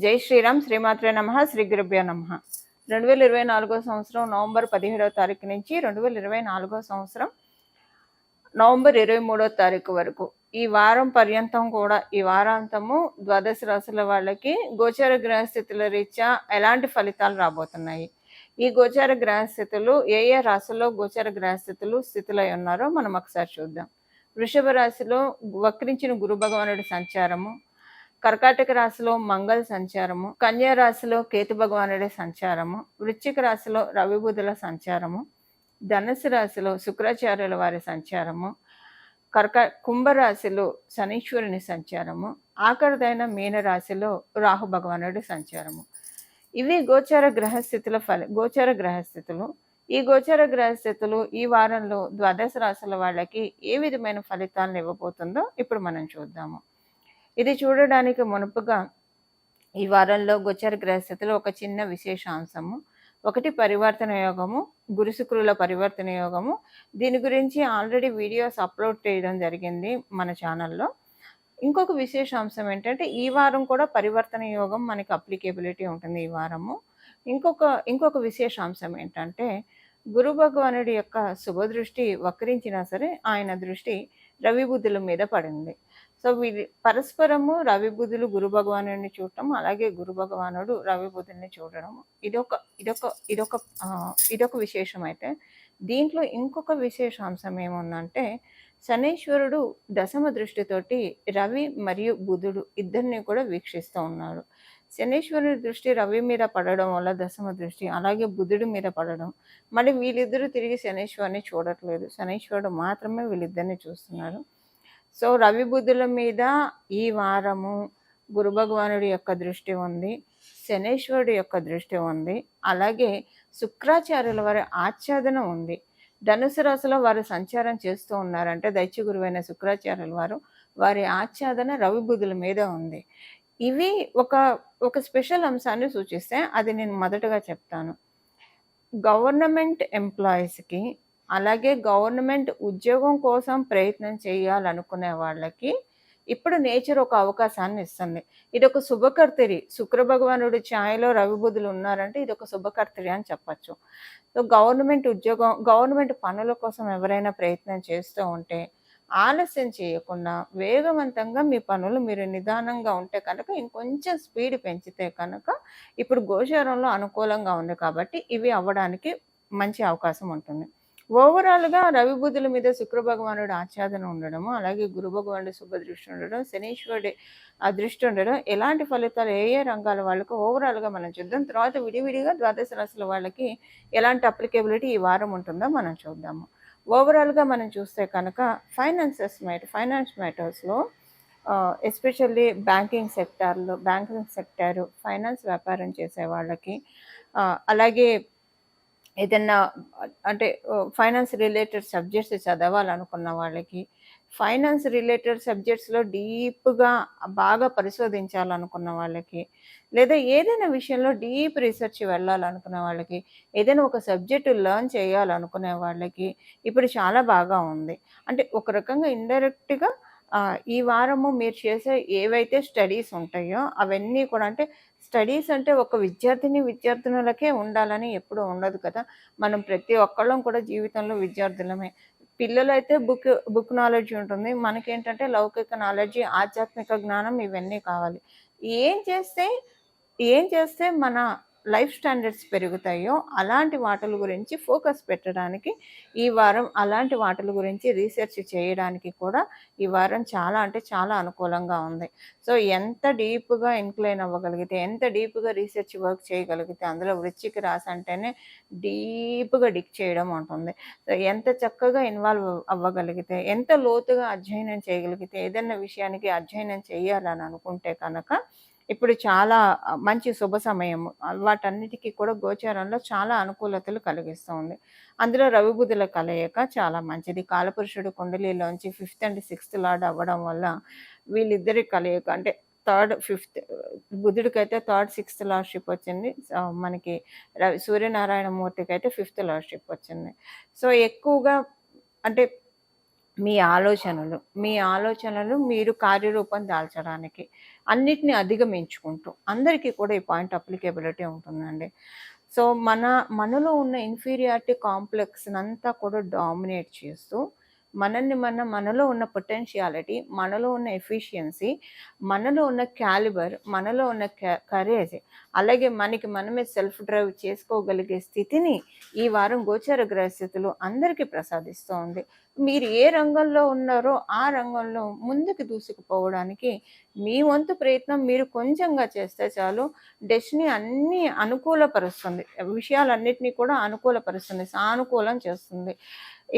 జై శ్రీరామ్. శ్రీమాత్రే నమః. శ్రీ గురుభ్యో నమః. 2024 సంవత్సరం నవంబర్ 17వ తారీఖు నుంచి 2024 సంవత్సరం నవంబర్ 23వ తారీఖు వరకు ఈ వారం పర్యంతం కూడా ఈ వారాంతము ద్వాదశ రాశుల వాళ్ళకి గోచర గ్రహస్థితుల రీత్యా ఎలాంటి ఫలితాలు రాబోతున్నాయి, ఈ గోచర గ్రహస్థితులు ఏ ఏ రాశుల్లో గోచర గ్రహస్థితులు స్థితులై ఉన్నారో మనం ఒకసారి చూద్దాం. వృషభ రాశిలో వక్రించిన గురు భగవానుడి సంచారము, కర్కాటక రాశిలో మంగళ సంచారము, కన్యా రాశిలో కేతు భగవానుడి సంచారము, వృశ్చిక రాశిలో రవి బుధుల సంచారము, ధనుసు రాశిలో శుక్రాచార్యుల వారి సంచారము, కుంభరాశిలో శనీశ్వరుని సంచారము, ఆఖరిదైన మీనరాశిలో రాహు భగవానుడి సంచారము. ఇవి గోచర గ్రహస్థితుల గోచర గ్రహస్థితులు. ఈ గోచర గ్రహస్థితులు ఈ వారంలో ద్వాదశ రాశుల వాళ్ళకి ఏ విధమైన ఫలితాలను ఇవ్వబోతుందో ఇప్పుడు మనం చూద్దాము. ఇది చూడడానికి మునుపుగా ఈ వారంలో గోచర గ్రహస్థితులు ఒక చిన్న విశేషాంశము. ఒకటి పరివర్తన యోగము, గురు శుక్రుల పరివర్తన యోగము. దీని గురించి ఆల్రెడీ వీడియోస్ అప్లోడ్ చేయడం జరిగింది మన ఛానల్లో. ఇంకొక విశేషాంశం ఏంటంటే ఈ వారం కూడా పరివర్తన యోగం మనకి అప్లికేబిలిటీ ఉంటుంది ఈ వారము. ఇంకొక విశేషాంశం ఏంటంటే గురు భగవానుడి యొక్క శుభదృష్టి వక్రించినా సరే ఆయన దృష్టి రవి బుధుల మీద పడింది. సో వీరి పరస్పరము రవి బుధులు గురు భగవానుడిని చూడటం, అలాగే గురు భగవానుడు రవి బుధుల్ని చూడడం ఇదొక విశేషం. అయితే దీంట్లో ఇంకొక విశేషాంశం ఏముందంటే శనీశ్వరుడు దశమ దృష్టితోటి రవి మరియు బుధుడు ఇద్దరిని కూడా వీక్షిస్తూ ఉన్నాడు. శనీశ్వరుడి దృష్టి రవి మీద పడడం వల్ల దశమ దృష్టి, అలాగే బుధుడి మీద పడడం, మళ్ళీ వీళ్ళిద్దరూ తిరిగి శనీశ్వరుని చూడట్లేదు, శనీశ్వరుడు మాత్రమే వీళ్ళిద్దరిని చూస్తున్నాడు. సో రవి బుధుల మీద ఈ వారము గురు భగవానుడి యొక్క దృష్టి ఉంది, శనీశ్వరుడి యొక్క దృష్టి ఉంది, అలాగే శుక్రాచార్యుల వారి ఆచ్ఛాదన ఉంది. ధనుసు రాశిలో వారు సంచారం చేస్తూ ఉన్నారంటే దైత్య గురువైన శుక్రాచార్యుల వారు వారి ఆచ్ఛాదన రవి బుధుల మీద ఉంది. ఇవి ఒక స్పెషల్ అంశాన్ని సూచిస్తే అది నేను మొదటగా చెప్తాను. గవర్నమెంట్ ఎంప్లాయీస్కి, అలాగే గవర్నమెంట్ ఉద్యోగం కోసం ప్రయత్నం చేయాలనుకునే వాళ్ళకి ఇప్పుడు నేచర్ ఒక అవకాశాన్ని ఇస్తుంది. ఇది ఒక శుభకర్తరి. శుక్ర భగవానుడు ఛాయలో రవి బుధులు ఉన్నారంటే ఇది ఒక శుభకర్తరి అని చెప్పచ్చు. సో గవర్నమెంట్ పనుల కోసం ఎవరైనా ప్రయత్నం చేస్తూ ఉంటే ఆలస్యం చేయకుండా వేగవంతంగా మీ పనులు మీరు నిదానంగా ఉంటే కనుక ఇంకొంచెం స్పీడ్ పెంచితే కనుక ఇప్పుడు గోచారంలో అనుకూలంగా ఉంది కాబట్టి ఇవి అవ్వడానికి మంచి అవకాశం ఉంటుంది. ఓవరాల్గా రవి బుధుల మీద శుక్ర భగవానుడు ఆచ్ఛాదన ఉండడము, అలాగే గురు భగవానుడు శుభదృష్టి ఉండడం, శనీశ్వరుడి దృష్టి ఉండడం, ఎలాంటి ఫలితాలు ఏ ఏ రంగాల వాళ్ళకు ఓవరాల్గా మనం చూద్దాం. తర్వాత విడివిడిగా ద్వాదశ రాశుల వాళ్ళకి ఎలాంటి అప్లికేబిలిటీ ఈ వారం ఉంటుందో మనం చూద్దాము. ఓవరాల్గా మనం చూస్తే కనుక ఫైనాన్స్ మ్యాటర్స్లో ఎస్పెషల్లీ బ్యాంకింగ్ సెక్టారు, ఫైనాన్స్ వ్యాపారం చేసే వాళ్ళకి, అలాగే ఏదన్నా అంటే ఫైనాన్స్ రిలేటెడ్ సబ్జెక్ట్స్ చదవాలనుకున్న వాళ్ళకి, ఫైనాన్స్ రిలేటెడ్ సబ్జెక్ట్స్లో డీప్గా బాగా పరిశోధించాలనుకున్న వాళ్ళకి, లేదా ఏదైనా విషయంలో డీప్ రీసెర్చ్ వెళ్ళాలనుకున్న వాళ్ళకి, ఏదైనా ఒక సబ్జెక్టు లెర్న్ చేయాలనుకునే వాళ్ళకి ఇప్పుడు చాలా బాగా ఉంది. అంటే ఒక రకంగా ఇండైరెక్ట్గా ఈ వారము మీరు చేసే ఏవైతే స్టడీస్ ఉంటాయో అవన్నీ కూడా, అంటే స్టడీస్ అంటే ఒక విద్యార్థినులకే ఉండాలని ఎప్పుడూ ఉండదు కదా. మనం ప్రతి ఒక్కళ్ళం కూడా జీవితంలో విద్యార్థులమే. పిల్లలైతే బుక్ నాలెడ్జ్ ఉంటుంది, మనకేంటంటే లౌకిక నాలెడ్జ్, ఆధ్యాత్మిక జ్ఞానం ఇవన్నీ కావాలి. ఏం చేస్తే మన లైఫ్ స్టాండర్డ్స్ పెరుగుతాయో అలాంటి వాటిల గురించి ఫోకస్ పెట్టడానికి ఈ వారం, అలాంటి వాటిల గురించి రీసెర్చ్ చేయడానికి కూడా ఈ వారం చాలా అంటే చాలా అనుకూలంగా ఉంది. సో ఎంత డీప్గా ఇన్క్లైన్ అవ్వగలిగితే, ఎంత డీప్గా రీసెర్చ్ వర్క్ చేయగలిగితే, అందులో వృశ్చిక రాశి అంటేనే డీప్గా డిక్ చేయడం ఉంటుంది. సో ఎంత చక్కగా ఇన్వాల్వ్ అవ్వగలిగితే, ఎంత లోతుగా అధ్యయనం చేయగలిగితే, ఏదైనా విషయానికి అధ్యయనం చేయాలని అనుకుంటే కనుక ఇప్పుడు చాలా మంచి శుభ సమయము. వాటన్నిటికీ కూడా గోచారంలో చాలా అనుకూలతలు కలిగిస్తుంది. అందులో రవి బుధుల కలయిక చాలా మంచిది. కాలపురుషుడు కుండలిలోంచి 5th and 6th లార్డ్ అవ్వడం వల్ల వీళ్ళిద్దరి కలయిక, అంటే బుధుడికైతే 3rd 6th లార్డ్షిప్ వచ్చింది. మనకి సూర్యనారాయణ మూర్తికి అయితే 5th లార్డ్షిప్ వచ్చింది. సో ఎక్కువగా అంటే మీ ఆలోచనలు మీరు కార్యరూపం దాల్చడానికి అన్నిటిని అధిగమించుకుంటూ అందరికీ కూడా ఈ పాయింట్ అప్లికేబిలిటీ ఉంటుందండి. సో, మనలో ఉన్న ఇన్ఫీరియారిటీ కాంప్లెక్స్‌నంతా కూడా డామినేట్ చేస్తూ మనలో ఉన్న పొటెన్షియాలిటీ, మనలో ఉన్న ఎఫిషియన్సీ, మనలో ఉన్న క్యాలిబర్, మనలో ఉన్న కరేజ్, అలాగే మనకి మనమే సెల్ఫ్ డ్రైవ్ చేసుకోగలిగే స్థితిని ఈ వారం గోచర గ్రహస్థితులు అందరికీ ప్రసాదిస్తూ ఉంది. మీరు ఏ రంగంలో ఉన్నారో ఆ రంగంలో ముందుకు దూసుకుపోవడానికి మీ వంతు ప్రయత్నం మీరు కొంచెంగా చేస్తే చాలు, డెస్టినీ అన్నీ అనుకూలపరుస్తుంది. విషయాలన్నిటినీ కూడా అనుకూలపరుస్తుంది, సానుకూలం చేస్తుంది.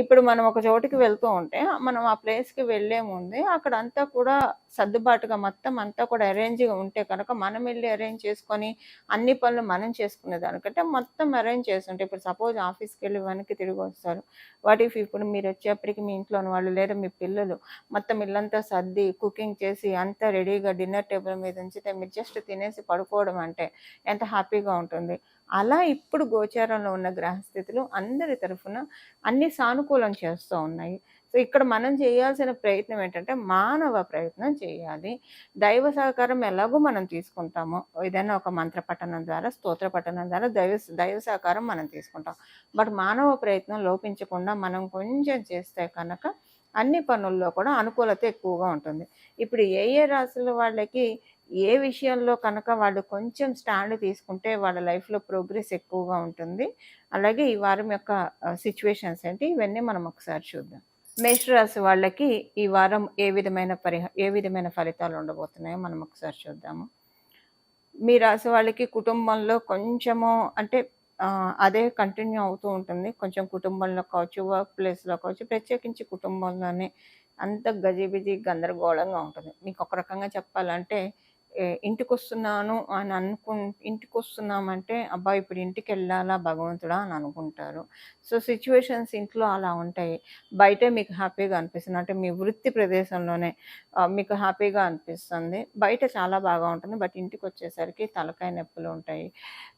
ఇప్పుడు మనం ఒక చోటికి వెళ్తూ ఉంటే, మనం ఆ ప్లేస్‌కి వెళ్ళే ముందే అక్కడంతా కూడా సర్దుబాటుగా మొత్తం అంతా కూడా అరేంజ్‌గా ఉంటే కనుక, మనం వెళ్లి అరేంజ్ చేసుకొని, అన్ని పనులు మనం చేసుకునే దానికంటే మొత్తం అరేంజ్ చేసుంటే, ఇప్పుడు సపోజ్ ఆఫీస్‌కెళ్ళి వెనక్కి తిరిగొస్తారు. వాట్ ఇఫ్ ఇప్పుడు మీరొచ్చేప్పటికి మీ ఇంట్లోని వాళ్ళు లేదా మీ పిల్లలు మొత్తం ఇల్లంతా సర్ది, కుకింగ్ చేసి అంతా రెడీగా డిన్నర్ టేబుల్ మీద ఉంచితే, మీరు జస్ట్ తినేసి పడుకోవడం అంటే ఎంత హ్యాపీగా ఉంటుంది. అలా ఇప్పుడు గోచారంలో ఉన్న గ్రహస్థితులు అందరి తరఫున అన్నీ సానుకూలం చేస్తూ ఉన్నాయి. సో, ఇక్కడ మనం చేయాల్సిన ప్రయత్నం ఏంటంటే, మానవ ప్రయత్నం చేయాలి. దైవ సహకారం ఎలాగో మనం తీసుకుంటాము. ఏదైనా ఒక మంత్ర పఠనం ద్వారా, స్తోత్ర పఠనం ద్వారా దైవ సహకారం మనం తీసుకుంటాం. బట్ మానవ ప్రయత్నం లోపించకుండా మనం కొంచెం చేస్తే కనుక అన్ని పనుల్లో కూడా అనుకూలత ఎక్కువగా ఉంటుంది. ఇప్పుడు ఏ ఏ రాశుల వాళ్ళకి ఏ విషయంలో కనుక వాళ్ళు కొంచెం స్టాండ్ తీసుకుంటే వాళ్ళ లైఫ్‌లో ప్రోగ్రెస్ ఎక్కువగా ఉంటుంది. అలాగే ఈ వారం యొక్క సిట్యుయేషన్స్ ఏంటి ఇవన్నీ మనం ఒకసారి చూద్దాం. మేషరాశి వాళ్ళకి ఈ వారం ఏ విధమైన ఫలితాలు ఉండబోతున్నాయో మనం ఒకసారి చూద్దాము. మీ రాశి వాళ్ళకి కుటుంబంలో కొంచెము అంటే అదే కంటిన్యూ అవుతూ ఉంటుంది. కొంచెం కుటుంబంలో కావచ్చు, వర్క్ ప్లేస్‌లో కావచ్చు, ప్రత్యేకించి కుటుంబంలోనే అంత గజిబిజి గందరగోళంగా ఉంటుంది. మీకు ఒక రకంగా చెప్పాలంటే ఇంటికొస్తున్నాను అని ఇంటికొస్తున్నామంటే అబ్బా! ఇప్పుడు ఇంటికెళ్ళాలా భగవంతుడా అని అనుకుంటారు. సో, సిట్యుయేషన్స్ ఇంట్లో అలా ఉంటాయి. బయటే మీకు హ్యాపీగా అనిపిస్తుంది. అంటే మీ వృత్తి ప్రదేశంలోనే మీకు హ్యాపీగా అనిపిస్తుంది. బయట చాలా బాగా ఉంటుంది. బట్ ఇంటికొచ్చేసరికి తలకాయ నొప్పులుంటాయి.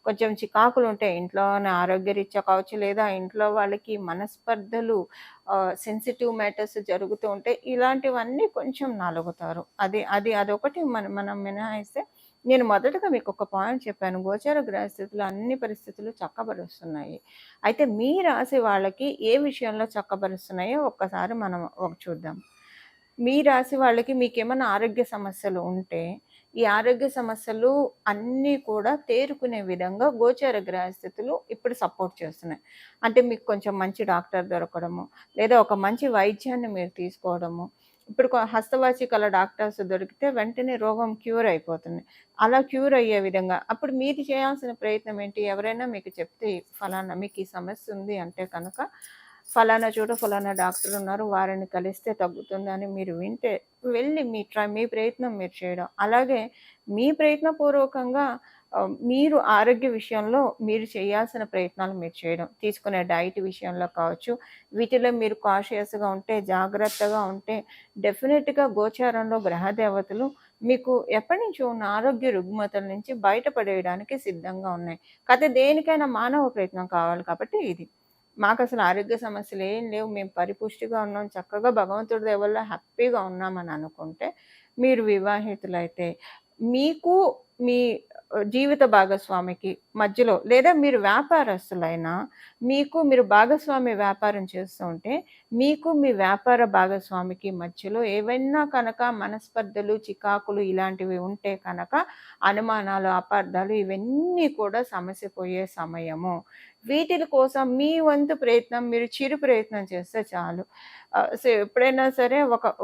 కొంచెం చికాకులుంటాయి. ఇంట్లోని ఆరోగ్యరీత్యా కావచ్చు, లేదా ఇంట్లో వాళ్ళకి మనస్పర్ధలు, సెన్సిటివ్ మ్యాటర్స్ జరుగుతూ ఉంటాయి. ఇలాంటివన్నీ కొంచెం నలుగుతారు. అదొకటి మనం మినహాయిస్తే నేను మొదటగా మీకొక పాయింట్ చెప్పాను. గోచార గ్రహస్థితులు అన్ని పరిస్థితులు చక్కబరుస్తున్నాయి. అయితే మీ రాశి వాళ్ళకి ఏ విషయంలో చక్కబరుస్తున్నాయో ఒక్కసారి మనం చూద్దాం. మీ రాశి వాళ్ళకి మీకేమన్నా ఆరోగ్య సమస్యలు ఉంటే, ఈ ఆరోగ్య సమస్యలు అన్నీ కూడా తేరుకునే విధంగా గోచార గ్రహస్థితులు ఇప్పుడు సపోర్ట్ చేస్తున్నాయి. అంటే మీకు కొంచెం మంచి డాక్టర్ దొరకడము, లేదా ఒక మంచి వైద్యాన్ని మీరు తీసుకోవడము. ఇప్పుడు హస్తవాసి కల డాక్టర్స్ దొరికితే వెంటనే రోగం క్యూర్ అయిపోతుంది. అలా క్యూర్ అయ్యే విధంగా అప్పుడు మీరు చేయాల్సిన ప్రయత్నం ఏంటి? ఎవరైనా మీకు చెప్తే ఫలానా మీకు ఈ సమస్య ఉంది అంటే కనుక ఫలానా చోట ఫలానా డాక్టర్ ఉన్నారు, వారిని కలిస్తే తగ్గుతుందని మీరు వింటే వెళ్ళి మీ ప్రయత్నం మీరు చేయడం. అలాగే మీ ప్రయత్నపూర్వకంగా మీరు ఆరోగ్య విషయంలో మీరు చేయాల్సిన ప్రయత్నాలు మీరు చేయడం. తీసుకునే డైట్ విషయంలో కావచ్చు, వీటిలో మీరు కాషియస్‌గా ఉంటే, జాగ్రత్తగా ఉంటే డెఫినిట్‌గా గోచారంలో గ్రహదేవతలు మీకు ఎప్పటినుంచో ఉన్న ఆరోగ్య రుగ్మతల నుంచి బయటపడేయడానికి సిద్ధంగా ఉన్నాయి. కాతే దేనికైనా మానవ ప్రయత్నం కావాలి కాబట్టి ఇది. మాకసలు ఆరోగ్య సమస్యలేం లేవు. మేము పరిపుష్టిగా ఉన్నాం. చక్కగా భగవంతుడి దయ వల్ల హ్యాపీగా ఉన్నామని అనుకుంటే, మీరు వివాహితులైతే మీకు మీ జీవిత భాగస్వామికి మధ్యలో లేదా మీరు వ్యాపారస్తులైనా, మీరు భాగస్వామి వ్యాపారం చేస్తూ ఉంటే, మీకు మీ వ్యాపార భాగస్వామికి మధ్యలో ఏవైనా కనుక మనస్పర్ధలు, చికాకులు ఇలాంటివి ఉంటే కనుక అనుమానాలు, అపార్థాలు ఇవన్నీ కూడా సమస్య పోయే సమయము. వీటిల కోసం మీ వంతు ప్రయత్నం మీరు చిరు ప్రయత్నం చేస్తే చాలు. సో, ఎప్పుడైనా సరే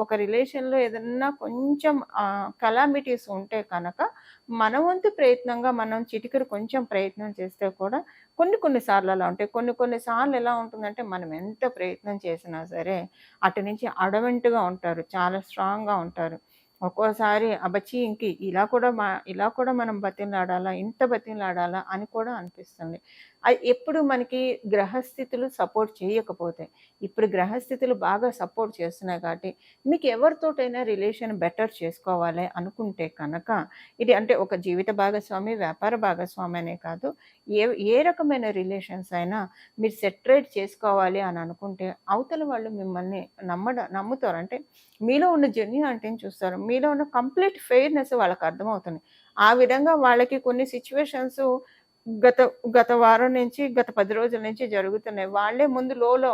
ఒక రిలేషన్‌లో ఏదన్నా కొంచెం కలామిటీస్ ఉంటే కనుక మన వంతు ప్రయత్నంగా మనం చిటికెడు కొంచెం ప్రయత్నం చేస్తే కూడా కొన్ని కొన్ని సార్లు అలా ఉంటాయి. కొన్ని సార్లు ఎలా ఉంటుందంటే మనం ఎంత ప్రయత్నం చేసినా సరే అటు నుంచి అడమెంట్‌గా ఉంటారు. చాలా స్ట్రాంగ్‌గా ఉంటారు. ఒక్కోసారి అబ్బచ్చీ! ఇలా కూడా మనం బతిమలాడాలా? ఇంత బతిమలాడాలా? అని కూడా అనిపిస్తుంది. ఎప్పుడు మనకి గ్రహస్థితులు సపోర్ట్ చేయకపోతే, ఇప్పుడు గ్రహస్థితులు బాగా సపోర్ట్ చేస్తున్నాయి కాబట్టి, మీకు ఎవరితోటైనా రిలేషన్ బెటర్ చేసుకోవాలి అనుకుంటే కనుక, ఇది అంటే ఒక జీవిత భాగస్వామి, వ్యాపార భాగస్వామి అనే కాదు, ఏ ఏ రకమైన రిలేషన్స్ అయినా మీరు సెటరేట్ చేసుకోవాలి అని అనుకుంటే, అవతల వాళ్ళు మిమ్మల్ని నమ్ముతారు. అంటే మీలో ఉన్న జెన్యూనిటీని చూస్తారు. మీలో ఉన్న కంప్లీట్ ఫెయిర్‌నెస్ వాళ్ళకి అర్థమవుతుంది. ఆ విధంగా వాళ్ళకి కొన్ని సిట్యుయేషన్స్ గత గత వారం నుంచి, గత 10 రోజుల నుంచి జరుగుతున్నాయి. వాళ్ళే ముందు లోలో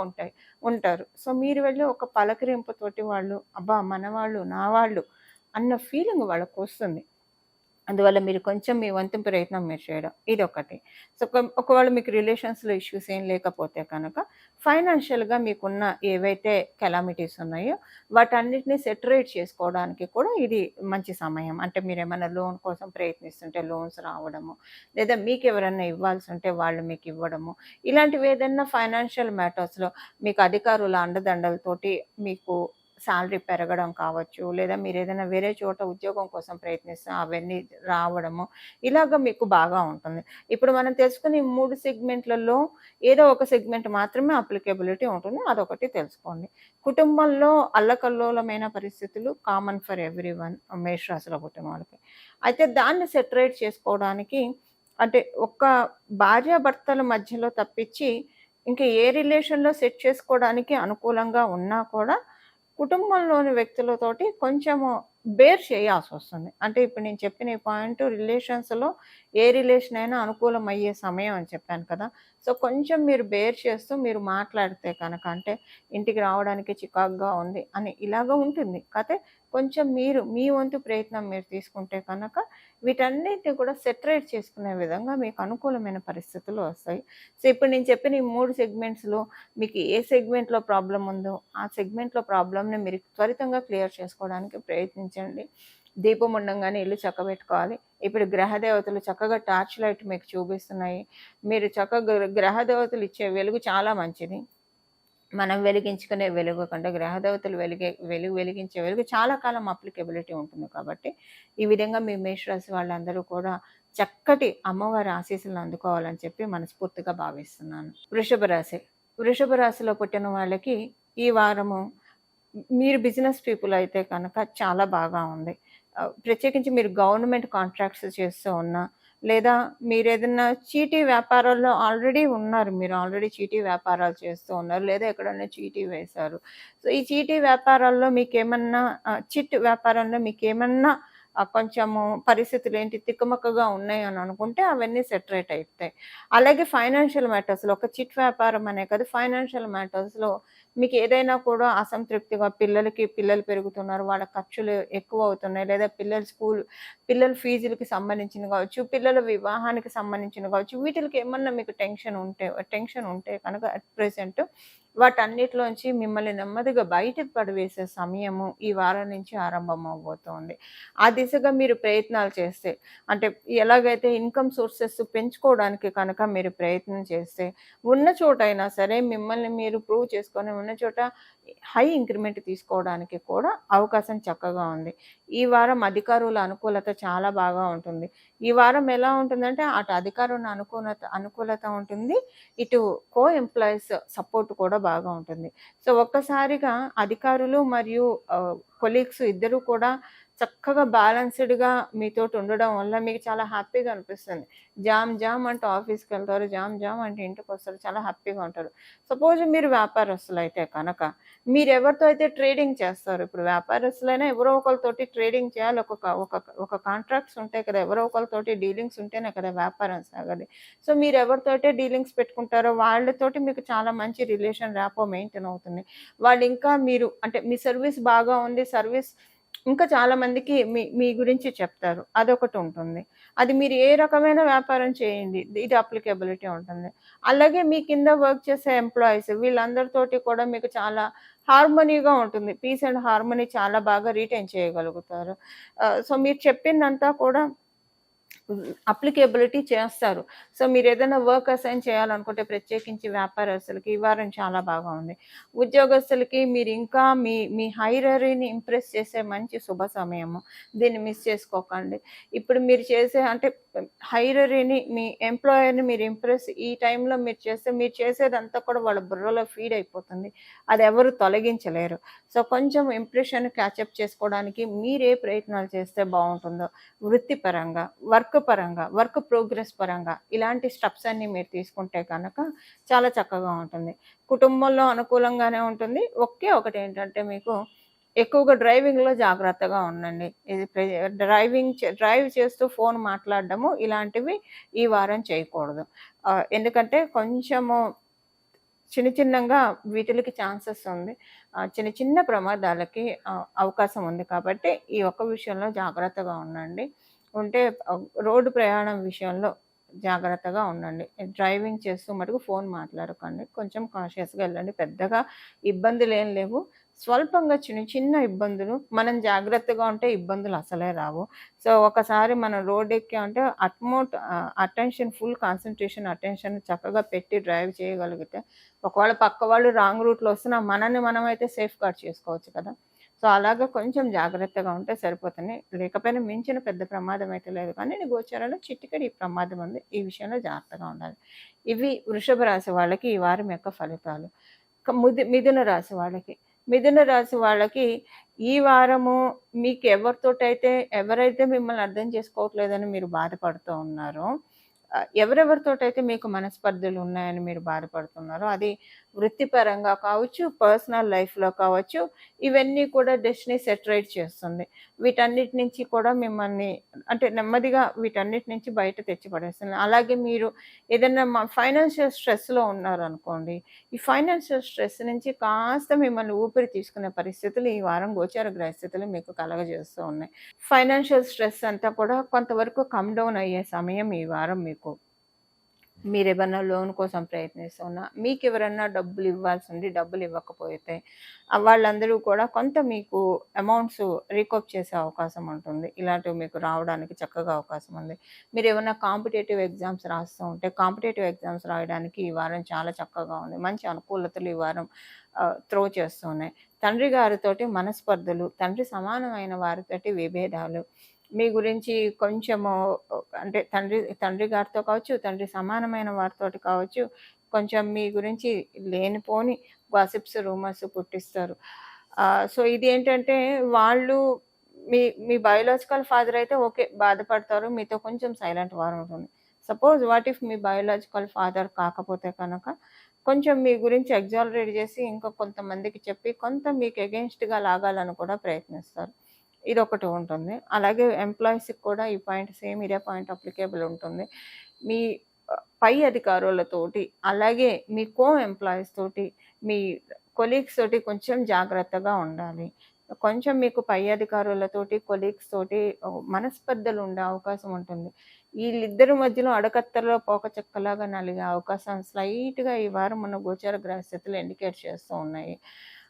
ఉంటారు. సో, మీరు వెళ్లి ఒక పలకరింపుతోటి వాళ్ళు, అబ్బా! మనవాళ్ళు, నా వాళ్ళు అన్న ఫీలింగ్ వాళ్ళకొస్తుంది. అందువల్ల మీరు కొంచెం మీ వంతు ప్రయత్నం మీరు చేయడం. ఇదొకటి. సో, ఒకవేళ మీకు రిలేషన్స్‌లో ఇష్యూస్ ఏం లేకపోతే కనుక, ఫైనాన్షియల్‌గా మీకున్న ఏవైతే కెలామిటీస్ ఉన్నాయో, వాటన్నిటిని సెటరేట్ చేసుకోవడానికి కూడా ఇది మంచి సమయం. అంటే మీరేమన్నా లోన్ కోసం ప్రయత్నిస్తుంటే లోన్స్ రావడము, లేదా మీకెవరన్నా ఇవ్వాల్సుంటే వాళ్ళు మీకివ్వడము, ఇలాంటివి ఏదన్నా ఫైనాన్షియల్ మ్యాటర్స్‌లో మీకు అధికారుల అండదండలతోటి మీకు సాలరీ పెరగడం కావచ్చు, లేదా మీరేదైనా వేరే చోట ఉద్యోగం కోసం ప్రయత్నిస్తే అవన్నీ రావడము, ఇలాగ మీకు బాగా ఉంటుంది. ఇప్పుడు మనం తెలుసుకున్న ఈ 3 సెగ్మెంట్‌లలో ఏదో ఒక సెగ్మెంట్ మాత్రమే అప్లికేబిలిటీ ఉంటుంది. అదొకటి తెలుసుకోండి. కుటుంబంలో అల్లకల్లోలమైన పరిస్థితులు కామన్ ఫర్ ఎవ్రీవన్ మేషరాశిలో పుట్టిన వాళ్ళకి. అయితే దాన్ని సెటరేట్ చేసుకోవడానికి అంటే ఒక్క భార్యాభర్తల మధ్యలో తప్పించి ఇంక ఏ రిలేషన్‌లో సెట్ చేసుకోవడానికి అనుకూలంగా ఉన్నా కూడా కుటుంబంలోని వ్యక్తులతోటి కొంచెము బేర్ చేయాల్సొస్తుంది. అంటే ఇప్పుడు నేను చెప్పిన ఈ పాయింట్ రిలేషన్స్‌లో ఏ రిలేషన్ అయినా అనుకూలమయ్యే సమయం అని చెప్పాను కదా! సో, కొంచెం మీరు బేర్ చేస్తూ మీరు మాట్లాడితే కనుక అంటే ఇంటికి రావడానికి చికాకుగా ఉంది అని ఇలాగ ఉంటుంది. కాతే కొంచెం మీరు మీ వంతు ప్రయత్నం మీరు తీసుకుంటే కనుక వీటన్నిటిని కూడా సెటరేట్ చేసుకునే విధంగా మీకు అనుకూలమైన పరిస్థితులు వస్తాయి. సో, ఇప్పుడు నేను చెప్పిన ఈ 3 సెగ్మెంట్స్‌లో మీకు ఏ సెగ్మెంట్‌లో ప్రాబ్లమ్ ఉందో, ఆ సెగ్మెంట్‌లో ప్రాబ్లమ్‌ని మీరు త్వరితంగా క్లియర్ చేసుకోవడానికి ప్రయత్నించండి. దీపం ఉండంగానే ఇల్లు చక్కబెట్టుకోవాలి. ఇప్పుడు గ్రహ దేవతలు చక్కగా టార్చ్ లైట్ మీకు చూపిస్తున్నాయి. మీరు చక్కగా గ్రహ దేవతలు ఇచ్చే వెలుగు చాలా మంచిది. మనం వెలిగించుకునే వెలుగు కంటే గ్రహ దేవతలు వెలిగించే వెలుగు చాలా కాలం అప్లికేబిలిటీ ఉంటుంది కాబట్టి, ఈ విధంగా మీ మేషరాశి వాళ్ళందరూ కూడా చక్కటి అమ్మవారి ఆశీస్సులను అందుకోవాలని చెప్పి మనస్ఫూర్తిగా భావిస్తున్నాను. వృషభ రాశి. వృషభ రాశిలో పుట్టిన వాళ్ళకి ఈ వారము మీరు బిజినెస్ పీపుల్ అయితే కనుక చాలా బాగా ఉంది. ప్రత్యేకించి మీరు గవర్నమెంట్ కాంట్రాక్ట్స్ చేస్తూ ఉన్నా, లేదా మీరేదన్నా చీటీ వ్యాపారాల్లో ఆల్రెడీ ఉన్నారు. మీరు ఆల్రెడీ చీటీ వ్యాపారాలు చేస్తూ ఉన్నారు. లేదా ఎక్కడన్నా చీటీ వేశారు. సో, ఈ చీటీ వ్యాపారాల్లో మీకేమన్నా చిట్ వ్యాపారంలో మీకేమన్నా కొంచెము పరిస్థితులేంటి తికమకగా ఉన్నాయని అనుకుంటే అవన్నీ సెటరేట్ అయితాయి. అలాగే ఫైనాన్షియల్ మ్యాటర్స్‌లో ఒక చిట్ వ్యాపారం అనే కాదు ఫైనాన్షియల్ మ్యాటర్స్‌లో మీకేదైనా కూడా అసంతృప్తిగా పిల్లలు పెరుగుతున్నారు. వాళ్ళ ఖర్చులు ఎక్కువవుతున్నాయి. లేదా పిల్లల ఫీజులకి సంబంధించినవి కావచ్చు, పిల్లల వివాహానికి సంబంధించినవి కావచ్చు, వీటిలకి ఏమన్నా మీకు టెన్షన్ ఉంటే కనుక అట్ ప్రెజెంట్ వాటన్నిటిలోంచి మిమ్మల్ని నెమ్మదిగా బయటకు పడవేసే సమయము ఈ వారం నుంచి ఆరంభమవ్వబోతోంది. ఆ దిశగా మీరు ప్రయత్నాలు చేస్తే అంటే ఎలాగైతే ఇన్‌కమ్ సోర్సెస్ పెంచుకోవడానికి కనుక మీరు ప్రయత్నం చేస్తే ఉన్న చోటైనా సరే మిమ్మల్ని మీరు ప్రూవ్ చేసుకొని ఉన్న చోట హై ఇంక్రిమెంట్ తీసుకోవడానికి కూడా అవకాశం చక్కగా ఉంది. ఈ వారం అధికారుల అనుకూలత చాలా బాగా ఉంటుంది. ఈ వారం ఎలా ఉంటుందంటే అటు అధికారుల అనుకూలత ఉంటుంది. ఇటు ఎంప్లాయీస్ సపోర్ట్ కూడా బాగా ఉంటుంది. సో, ఒక్కసారిగా అధికారులు మరియు కొలీగ్స్ ఇద్దరూ కూడా చక్కగా బ్యాలెన్స్‌డ్‌గా మీతోటి ఉండడం వల్ల మీకు చాలా హ్యాపీగా అనిపిస్తుంది. జామ్ అంటూ ఆఫీస్‌కెళ్తారు. జామ్ అంటే ఇంటికొస్తారు. చాలా హ్యాపీగా ఉంటారు. సపోజ్ మీరు వ్యాపారస్తులైతే కనుక మీరెవరితో అయితే ట్రేడింగ్ చేస్తారో ఇప్పుడు వ్యాపారస్తులైనా ఎవరో ఒకళ్ళతోటి ట్రేడింగ్ చేయాలి. ఒక కాంట్రాక్ట్స్ ఉంటాయి కదా! ఎవరో ఒకళ్ళతోటి డీలింగ్స్ ఉంటేనే కదా వ్యాపారం సాగేది. సో, మీరెవరితోటి డీలింగ్స్ పెట్టుకుంటారో వాళ్ళతోటి మీకు చాలా మంచి రిలేషన్ ర్యాపో మెయింటైన్ అవుతుంది. వాళ్ళింకా మీరు అంటే మీ సర్వీస్ బాగా ఉంది. ఇంకా చాలా మందికి మీ మీ గురించి చెప్తారు. అదొకటుంటుంది. అది మీరు ఏ రకమైన వ్యాపారం చేయండి. ఇది అప్లికేబిలిటీ ఉంటుంది. అలాగే మీ కింద వర్క్ చేసే ఎంప్లాయీస్ వీళ్ళందరితోటి కూడా మీకు చాలా హార్మనీగా ఉంటుంది. పీస్ అండ్ హార్మనీ చాలా బాగా రిటైన్ చేయగలుగుతారు. సో, మీరు చెప్పిందంతా కూడా అప్లికేబిలిటీ చేస్తారు. సో, మీరేదైనా వర్క్ అసైన్ చేయాలనుకుంటే ప్రత్యేకించి వ్యాపారస్తులకి ఈ వారం చాలా బాగా ఉంది. ఉద్యోగస్తులకి మీరింకా మీ మీ హైరరీని ఇంప్రెస్ చేసే మంచి శుభ సమయము. దీన్ని మిస్ చేసుకోకండి. ఇప్పుడు మీరు చేసే అంటే హైరరీని మీ ఎంప్లాయర్‌ని మీరు ఇంప్రెస్ ఈ టైంలో మీరు చేస్తే మీరు చేసేదంతా కూడా వాళ్ళ బుర్రలో ఫీడ్ అయిపోతుంది. అదెవరు తొలగించలేరు. సో, కొంచెం ఇంప్రెషన్ క్యాచప్ చేసుకోవడానికి మీరే ప్రయత్నాలు చేస్తే బావుంటుందో వృత్తిపరంగా, వర్క్ ప్రోగ్రెస్ పరంగా ఇలాంటి స్టెప్స్ అన్నీ మీరు తీసుకుంటే గనక చాలా చక్కగా ఉంటుంది. కుటుంబంలో అనుకూలంగానే ఉంటుంది. ఒకే ఒకటేంటంటే మీకు ఎక్కువగా డ్రైవింగ్‌లో జాగ్రత్తగా ఉండండి. ఇది డ్రైవ్ చేస్తూ ఫోన్ మాట్లాడడము ఇలాంటివి ఈ వారం చేయకూడదు. ఎందుకంటే కొంచెము చిన్నంగా వీటిలకి ఛాన్సెస్ ఉంది. చిన్న చిన్న ప్రమాదాలకి అవకాశం ఉంది కాబట్టి, ఈ ఒక్క విషయంలో జాగ్రత్తగా ఉండండి. ఉంటే రోడ్డు ప్రయాణం విషయంలో జాగ్రత్తగా ఉండండి. డ్రైవింగ్ చేస్తూ మటుకు ఫోన్ మాట్లాడకండి. కొంచెం కాషియస్‌గా ఎళ్ళండి. పెద్దగా ఇబ్బందులేం లేవు. స్వల్పంగా చిన్న ఇబ్బందులు. మనం జాగ్రత్తగా ఉంటే ఇబ్బందులు అసలే రావు. సో, ఒకసారి మనం రోడ్డెక్కామంటే ఫుల్ కాన్సంట్రేషన్, అటెన్షన్ చక్కగా పెట్టి డ్రైవ్ చేయగలిగితే ఒకవేళ పక్క వాళ్ళు రాంగ్ రూట్‌లో వస్తున్నా మనల్ని మనమైతే సేఫ్‌గార్డ్ చేసుకోవచ్చు కదా! సో, అలాగా కొంచెం జాగ్రత్తగా ఉంటే సరిపోతుంది. లేకపోయినా మించిన పెద్ద ప్రమాదం అయితే లేదు కానీ గోచారంలో చిటికెడు ఈ ప్రమాదం ఉంది. ఈ విషయంలో జాగ్రత్తగా ఉండాలి. ఇవి వృషభ రాశి వాళ్ళకి ఈ వారం యొక్క ఫలితాలు. మిథున రాశి వాళ్ళకి. మిథున రాశి వాళ్ళకి ఈ వారము మీకు ఎవరైతే మిమ్మల్ని అర్థం చేసుకోవట్లేదని మీరు బాధపడుతూ ఉన్నారో ఎవరెవరితోటైతే మీకు మనస్పర్ధలున్నాయని మీరు బాధపడుతున్నారో, అది వృత్తిపరంగా కావచ్చు, పర్సనల్ లైఫ్‌లో కావచ్చు, ఇవన్నీ కూడా డెస్టినీ సెట్ రైట్ చేస్తుంది. వీటన్నిటి నుంచి కూడా మిమ్మల్ని అంటే నెమ్మదిగా వీటన్నిటి నుంచి బయట తెచ్చి పడేస్తుంది. అలాగే మీరు ఏదన్నా ఫైనాన్షియల్ స్ట్రెస్‌లో ఉన్నారనుకోండి, ఈ ఫైనాన్షియల్ స్ట్రెస్ నుంచి కాస్త మిమ్మల్ని ఊపిరి తీసుకునే పరిస్థితులు ఈ వారం గోచార గ్రహస్థితులు మీకు కలగజేస్తూ ఉన్నాయి. ఫైనాన్షియల్ స్ట్రెస్ అంతా కూడా కొంతవరకు కమ్ డౌన్ అయ్యే సమయం ఈ వారం మీకు. మీరేమన్నా లోన్ కోసం ప్రయత్నిస్తున్నా, మీకెవరన్నా డబ్బులివ్వాల్సుండి డబ్బులివ్వకపోతే వాళ్ళందరూ కూడా కొంత మీకు అమౌంట్స్ రీకప్ చేసే అవకాశం ఉంటుంది. ఇలాంటివి మీకు రావడానికి చక్కగా అవకాశం ఉంది. మీరేమన్నా కాంపిటేటివ్ ఎగ్జామ్స్ రాస్తూ ఉంటే, కాంపిటేటివ్ ఎగ్జామ్స్ రాయడానికి ఈ వారం చాలా చక్కగా ఉంది. మంచి అనుకూలతలు ఈ వారం త్రో చేస్తూ ఉన్నాయి. తండ్రి గారితోటి మనస్పర్ధలు, తండ్రి సమానమైన వారితోటి విభేదాలు, మీ గురించి కొంచెము అంటే తండ్రి గారితో కావచ్చు, తండ్రి సమానమైన వారితోటి కావచ్చు, కొంచెం మీ గురించి లేనిపోని గాసిప్స్, రూమర్స్ పుట్టిస్తారు. సో, ఇదేంటంటే వాళ్ళు మీ మీ బయోలాజికల్ ఫాదర్ అయితే ఓకే. బాధపడతారు. మీతో కొంచెం సైలెంట్ వార్ ఉంటుంది. Suppose what if me biological father కాకపోతే కనుక, కొంచెం మీ గురించి ఎగ్జాలరేట్ చేసి ఇంకా కొంతమందికి చెప్పి, కొంత మీకు ఎగెయిన్స్ట్‌గా లాగాలని కూడా ప్రయత్నిస్తారు. ఇదొకటి ఉంటుంది. అలాగే ఎంప్లాయీస్‌కి కూడా ఈ పాయింట్ సేమ్ ఇదే పాయింట్ అప్లికేబుల్ ఉంటుంది. మీ పై అధికారులతోటి, అలాగే మీ ఎంప్లాయీస్ తోటి, మీ కొలీగ్స్ తోటి కొంచెం జాగ్రత్తగా ఉండాలి. కొంచెం మీకు పై అధికారులతోటి, కొలీగ్స్ తోటి మనస్పర్ధలు ఉండే అవకాశం ఉంటుంది. ఈళ్ళిద్దరి మధ్యలో అడకత్తెరలో పోకచెక్కలాగా నలిగే అవకాశం స్లైట్‌గా ఈ వారం మన గోచార గ్రహస్థితులు ఇండికేట్ చేస్తూ ఉన్నాయి.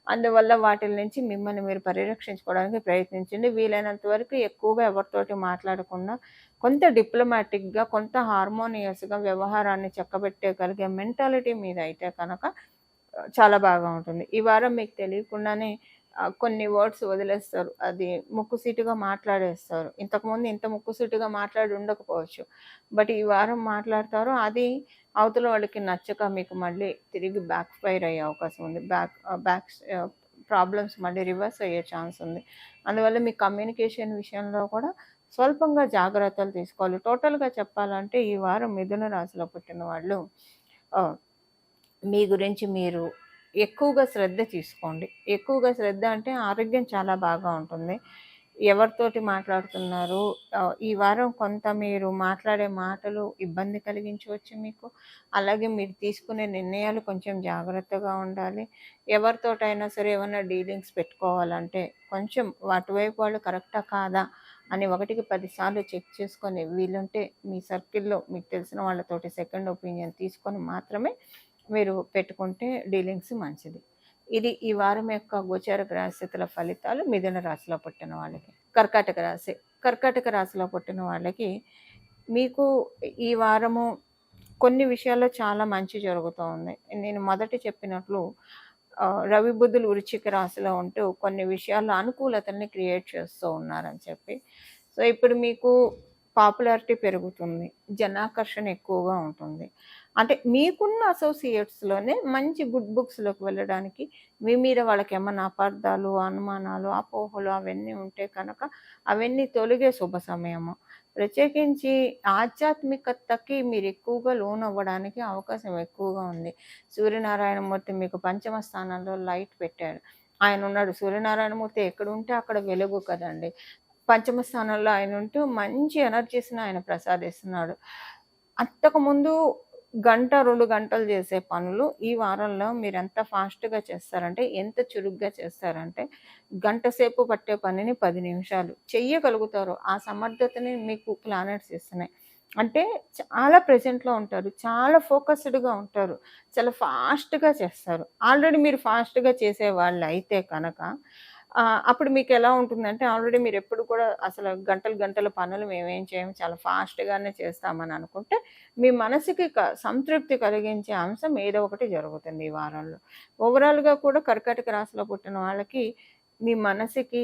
అందువల్ల వాటిల నుంచి మిమ్మల్ని మీరు పరిరక్షించుకోవడానికి ప్రయత్నించండి. వీలైనంత వరకు ఎక్కువగా ఎవరితోటి మాట్లాడకుండా కొంత డిప్లొమాటిక్‌గా, కొంత హార్మోనియస్‌గా వ్యవహారాన్ని చక్కబెట్టగలిగే మెంటాలిటీ మీదైతే కనుక చాలా బాగా ఉంటుంది. ఈ వారం మీకు తెలియకుండానే కొన్ని వర్డ్స్ వదిలేస్తారు. అది ముక్కుసూటిగా మాట్లాడేస్తారు. ఇంతకుముందు ఇంత ముక్కుసూటిగా మాట్లాడి ఉండకపోవచ్చు. బట్ ఈ వారం మాట్లాడతారు. అది అవతల వాళ్ళకి నచ్చక మీకు మళ్ళీ తిరిగి బ్యాక్ ఫైర్ అయ్యే అవకాశం ఉంది. బ్యాక్స్ ప్రాబ్లమ్స్ మళ్ళీ రివర్స్ అయ్యే ఛాన్స్ ఉంది. అందువల్ల మీ కమ్యూనికేషన్ విషయంలో కూడా స్వల్పంగా జాగ్రత్తలు తీసుకోవాలి. టోటల్‌గా చెప్పాలంటే ఈ వారం మిథున రాశిలో పుట్టిన వాళ్ళు మీ గురించి మీరు ఎక్కువగా శ్రద్ధ తీసుకోండి. ఎక్కువగా శ్రద్ధ అంటే ఆరోగ్యం చాలా బాగా ఉంటుంది. ఎవరితోటి మాట్లాడుతున్నారు, ఈ వారం కొంత మీరు మాట్లాడే మాటలు ఇబ్బంది కలిగించవచ్చు మీకు. అలాగే మీరు తీసుకునే నిర్ణయాలు కొంచెం జాగ్రత్తగా ఉండాలి. ఎవరితోటైనా సరే ఏమన్నా డీలింగ్స్ పెట్టుకోవాలంటే కొంచెం అటువైపు వాళ్ళు కరెక్టా కాదా అని 1కి 10 సార్లు చెక్ చేసుకొని, వీలుంటే మీ సర్కిల్‌లో మీకు తెలిసిన వాళ్ళతోటి సెకండ్ ఒపీనియన్ తీసుకొని మాత్రమే మీరు పెట్టుకుంటే డీలింగ్స్ మంచిది. ఇది ఈ వారం యొక్క గోచార గ్రహస్థితుల ఫలితాలు మిథున రాశిలో పుట్టిన వాళ్ళకి. కర్కాటక రాశి. కర్కాటక రాశిలో పుట్టిన వాళ్ళకి మీకు ఈ వారము కొన్ని విషయాల్లో చాలా మంచి జరుగుతూ ఉంది. నేను మొదట చెప్పినట్లు రవి, బుధులు వృశ్చిక రాశిలో ఉంటూ కొన్ని విషయాల్లో అనుకూలతల్ని క్రియేట్ చేస్తూ ఉన్నారని చెప్పి. సో, ఇప్పుడు మీకు పాపులారిటీ పెరుగుతుంది. జనాకర్షణ ఎక్కువగా ఉంటుంది. అంటే మీకున్న అసోసియేట్స్‌లోనే మంచి గుడ్ బుక్స్‌లోకి వెళ్ళడానికి మీ మీద వాళ్ళకేమన్నా అపార్థాలు, అనుమానాలు, అపోహలు అవన్నీ ఉంటే కనుక అవన్నీ తొలగే శుభ సమయము. ప్రత్యేకించి ఆధ్యాత్మికతకి మీరెక్కువగా లోనవ్వడానికి అవకాశం ఎక్కువగా ఉంది. సూర్యనారాయణమూర్తి మీకు పంచమ స్థానంలో లైట్ పెట్టాడు. ఆయనున్నాడు. సూర్యనారాయణమూర్తి ఎక్కడుంటే అక్కడ వెలుగు కదండీ! పంచమ స్థానంలో ఆయనుంటూ మంచి ఎనర్జీస్‌ని ఆయన ప్రసాదిస్తున్నాడు. అంతకుముందు గంట, 2 గంటలు చేసే పనులు ఈ వారంలో మీరెంత ఫాస్ట్‌గా చేస్తారంటే, ఎంత చురుగ్గా చేస్తారంటే, గంట సేపు పట్టే పనిని 10 నిమిషాలు చెయ్యగలుగుతారు. ఆ సమర్థతని మీకు ప్లానెట్స్ ఇస్తున్నాయి. అంటే చాలా ప్రెజెంట్‌లో ఉంటారు. చాలా ఫోకస్డ్‌గా ఉంటారు. చాలా ఫాస్ట్‌గా చేస్తారు. ఆల్రెడీ మీరు ఫాస్ట్‌గా చేసేవాళ్ళైతే కనుక అప్పుడు మీకెలా ఉంటుందంటే, ఆల్రెడీ మీరెప్పుడు కూడా అసలు గంటలు, గంటల పనులు మేమేం చేయము. చాలా ఫాస్ట్‌గానే చేస్తామని అనుకుంటే, మీ మనసుకి సంతృప్తి కలిగించే అంశం ఏదో ఒకటి జరుగుతుంది ఈ వారంలో. ఓవరాల్‌గా కూడా కర్కాటక రాశిలో పుట్టిన వాళ్ళకి మీ మనసుకి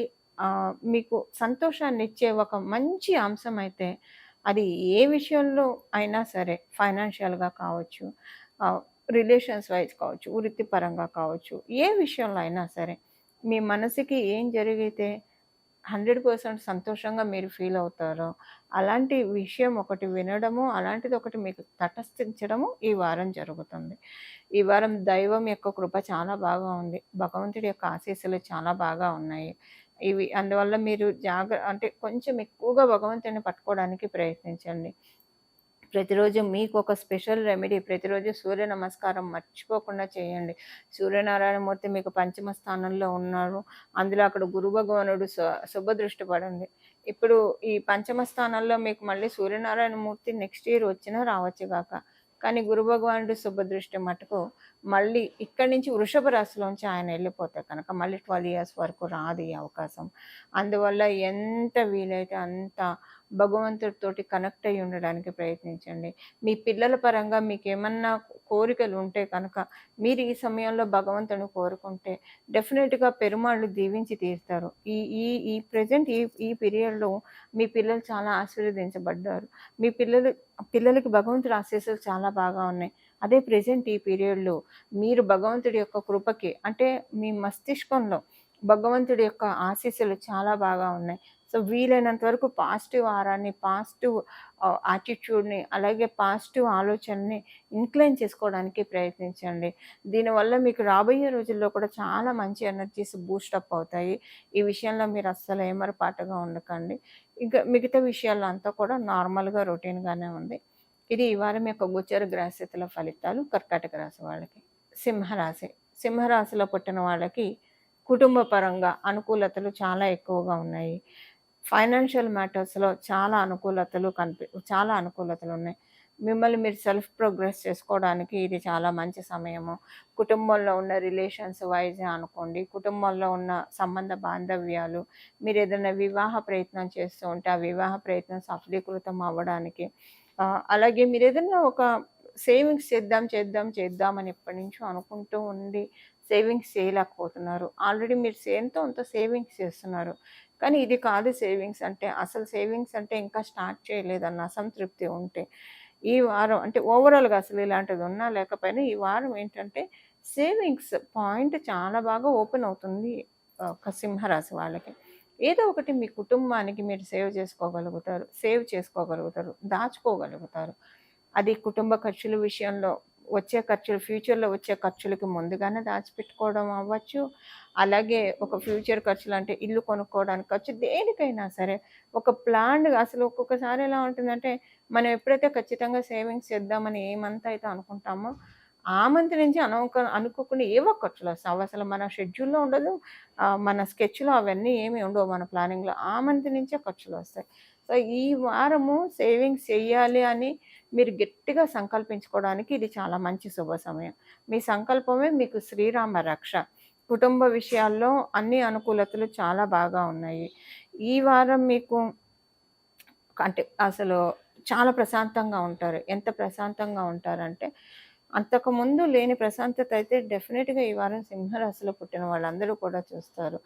మీకు సంతోషాన్నిచ్చే ఒక మంచి అంశం అయితే, అది ఏ విషయంలో అయినా సరే ఫైనాన్షియల్‌గా కావచ్చు, ఆహ్, రిలేషన్స్ వైస్ కావచ్చు, వృత్తిపరంగా కావచ్చు, ఏ విషయంలో అయినా సరే మీ మనసుకి ఏం జరిగితే 100% సంతోషంగా మీరు ఫీల్ అవుతారో, అలాంటి విషయం ఒకటి వినడము, అలాంటిది ఒకటి మీకు తటస్థించడము ఈ వారం జరుగుతుంది. ఈ వారం దైవం యొక్క కృప చాలా బాగా ఉంది. భగవంతుడి యొక్క ఆశీస్సులు చాలా బాగా ఉన్నాయి. అందువల్ల మీరు అంటే కొంచెం ఎక్కువగా భగవంతుడిని పట్టుకోవడానికి ప్రయత్నించండి. ప్రతిరోజు మీకొక స్పెషల్ రెమెడీ ప్రతిరోజు సూర్య నమస్కారం మర్చిపోకుండా చేయండి. సూర్యనారాయణమూర్తి మీకు పంచమ స్థానంలో ఉన్నారు. అందులో అక్కడ గురు భగవానుడు శుభదృష్టి పడింది. ఇప్పుడు ఈ పంచమ స్థానంలో మీకు మళ్ళీ సూర్యనారాయణమూర్తి నెక్స్ట్ ఇయర్ వచ్చినా రావచ్చు గాక. కానీ గురు భగవానుడు శుభదృష్టి మటుకు మళ్ళీ ఇక్కడి నుంచి వృషభ రాశిలోంచి ఆయన వెళ్ళిపోతే కనుక మళ్ళీ 12 ఇయర్స్ వరకు రాదు ఈ అవకాశం. అందువల్ల ఎంత వీలైతే అంత భగవంతుడితోటి కనెక్ట్ అయ్యి ఉండడానికి ప్రయత్నించండి. మీ పిల్లల పరంగా మీకేమన్నా కోరికలు ఉంటే కనుక మీరు ఈ సమయంలో భగవంతుడిని కోరుకుంటే డెఫినెట్‌గా పెరుమాళ్ళు దీవించి తీరుతారు. ఈ ఈ ఈ ప్రెజెంట్ ఈ పీరియడ్‌లో మీ పిల్లలు చాలా ఆశీర్వదించబడ్డారు. మీ పిల్లలకి భగవంతుడి ఆశీస్సులు చాలా బాగా ఉన్నాయి. అదే ప్రెజెంట్ ఈ పీరియడ్‌లో మీరు భగవంతుడి యొక్క కృపకి అంటే మీ మస్తిష్కంలో భగవంతుడి యొక్క ఆశీస్సులు చాలా బాగా ఉన్నాయి. సో, వీలైనంత వరకు పాజిటివ్ ఆరాన్ని, పాజిటివ్ యాటిట్యూడ్‌ని అలాగే పాజిటివ్ ఆలోచనని ఇంక్లైన్ చేసుకోవడానికి ప్రయత్నించండి. దీనివల్ల మీకు రాబోయే రోజుల్లో కూడా చాలా మంచి ఎనర్జీస్ బూస్టప్ అవుతాయి. ఈ విషయంలో మీరు అస్సలు ఏమరపాటుగా ఉండకండి. ఇంకా మిగతా విషయాల్లో అంతా కూడా నార్మల్‌గా రొటీన్‌గానే ఉంది. ఇది ఈ వారం యొక్క గోచర గ్రహస్థితుల ఫలితాలు కర్కాటక రాశి వాళ్ళకి. సింహరాశి. సింహరాశిలో పుట్టిన వాళ్ళకి కుటుంబ పరంగా అనుకూలతలు చాలా ఎక్కువగా ఉన్నాయి. ఫైనాన్షియల్ మ్యాటర్స్‌లో చాలా అనుకూలతలున్నాయి. మిమ్మల్ని మీరు సెల్ఫ్ ప్రోగ్రెస్ చేసుకోవడానికి ఇది చాలా మంచి సమయము. కుటుంబంలో ఉన్న రిలేషన్స్ వైజే అనుకోండి, కుటుంబంలో ఉన్న సంబంధ బాంధవ్యాలు, మీరేదైనా వివాహ ప్రయత్నం చేస్తూ ఉంటే, ఆ వివాహ ప్రయత్నం సఫలీకృతం అవ్వడానికి అలాగే మీరేదైనా ఒక సేవింగ్స్ చేద్దాం అని ఎప్పటినుంచో అనుకుంటూ ఉండి సేవింగ్స్ చేయలేకపోతున్నారు. ఆల్రెడీ మీరు ఎంతో కొంత సేవింగ్స్ చేస్తున్నారు. కానీ ఇది కాదు సేవింగ్స్ అంటే. అసలు సేవింగ్స్ అంటే ఇంకా స్టార్ట్ చేయలేదన్న అసంతృప్తి ఉంటే, ఈ వారం అంటే ఓవరాల్‌గా అసలు ఇలాంటిది ఉన్నా లేకపోయినా ఈ వారం ఏంటంటే సేవింగ్స్ పాయింట్ చాలా బాగా ఓపెన్ అవుతుంది ఒక సింహరాశి వాళ్ళకి. ఏదో ఒకటి మీ కుటుంబానికి మీరు సేవ్ చేసుకోగలుగుతారు, దాచుకోగలుగుతారు. అది కుటుంబ ఖర్చుల విషయంలో ఫ్యూచర్‌లో వచ్చే ఖర్చులకి ముందుగానే దాచిపెట్టుకోవడం అవ్వచ్చు. అలాగే ఒక ఫ్యూచర్ ఖర్చులంటే ఇల్లు కొనుక్కోవడానికి ఖర్చు దేనికైనా సరే ఒక ప్లాన్డ్‌గా అసలు ఒక్కొక్కసారి ఎలా ఉంటుందంటే, మనం ఎప్పుడైతే ఖచ్చితంగా సేవింగ్స్ చేద్దామని ఏ మంత్ అయితే అనుకుంటామో, ఆ మంత్ నుంచి అనుకోకుండా ఏవో ఖర్చులొస్తాయి. అవసలు మన షెడ్యూల్‌లో ఉండదు. మన స్కెచ్‌లో అవన్నీ ఏమి ఉండవు మన ప్లానింగ్‌లో. ఆ మంత్ నుంచే ఖర్చులొస్తాయి. సో, ఈ వారము సేవింగ్స్ చెయ్యాలి అని మీరు గట్టిగా సంకల్పించుకోవడానికి ఇది చాలా మంచి శుభ సమయం. మీ సంకల్పమే మీకు శ్రీరామ రక్ష. కుటుంబ విషయాల్లో అన్ని అనుకూలతలు చాలా బాగా ఉన్నాయి. ఈ వారం మీకు అంటే అసలు చాలా ప్రశాంతంగా ఉంటారు. ఎంత ప్రశాంతంగా ఉంటారంటే, అంతకుముందు లేని ప్రశాంతత అయితే డెఫినిట్‌గా ఈ వారం సింహరాశిలో పుట్టిన వాళ్ళందరూ కూడా చూస్తారు.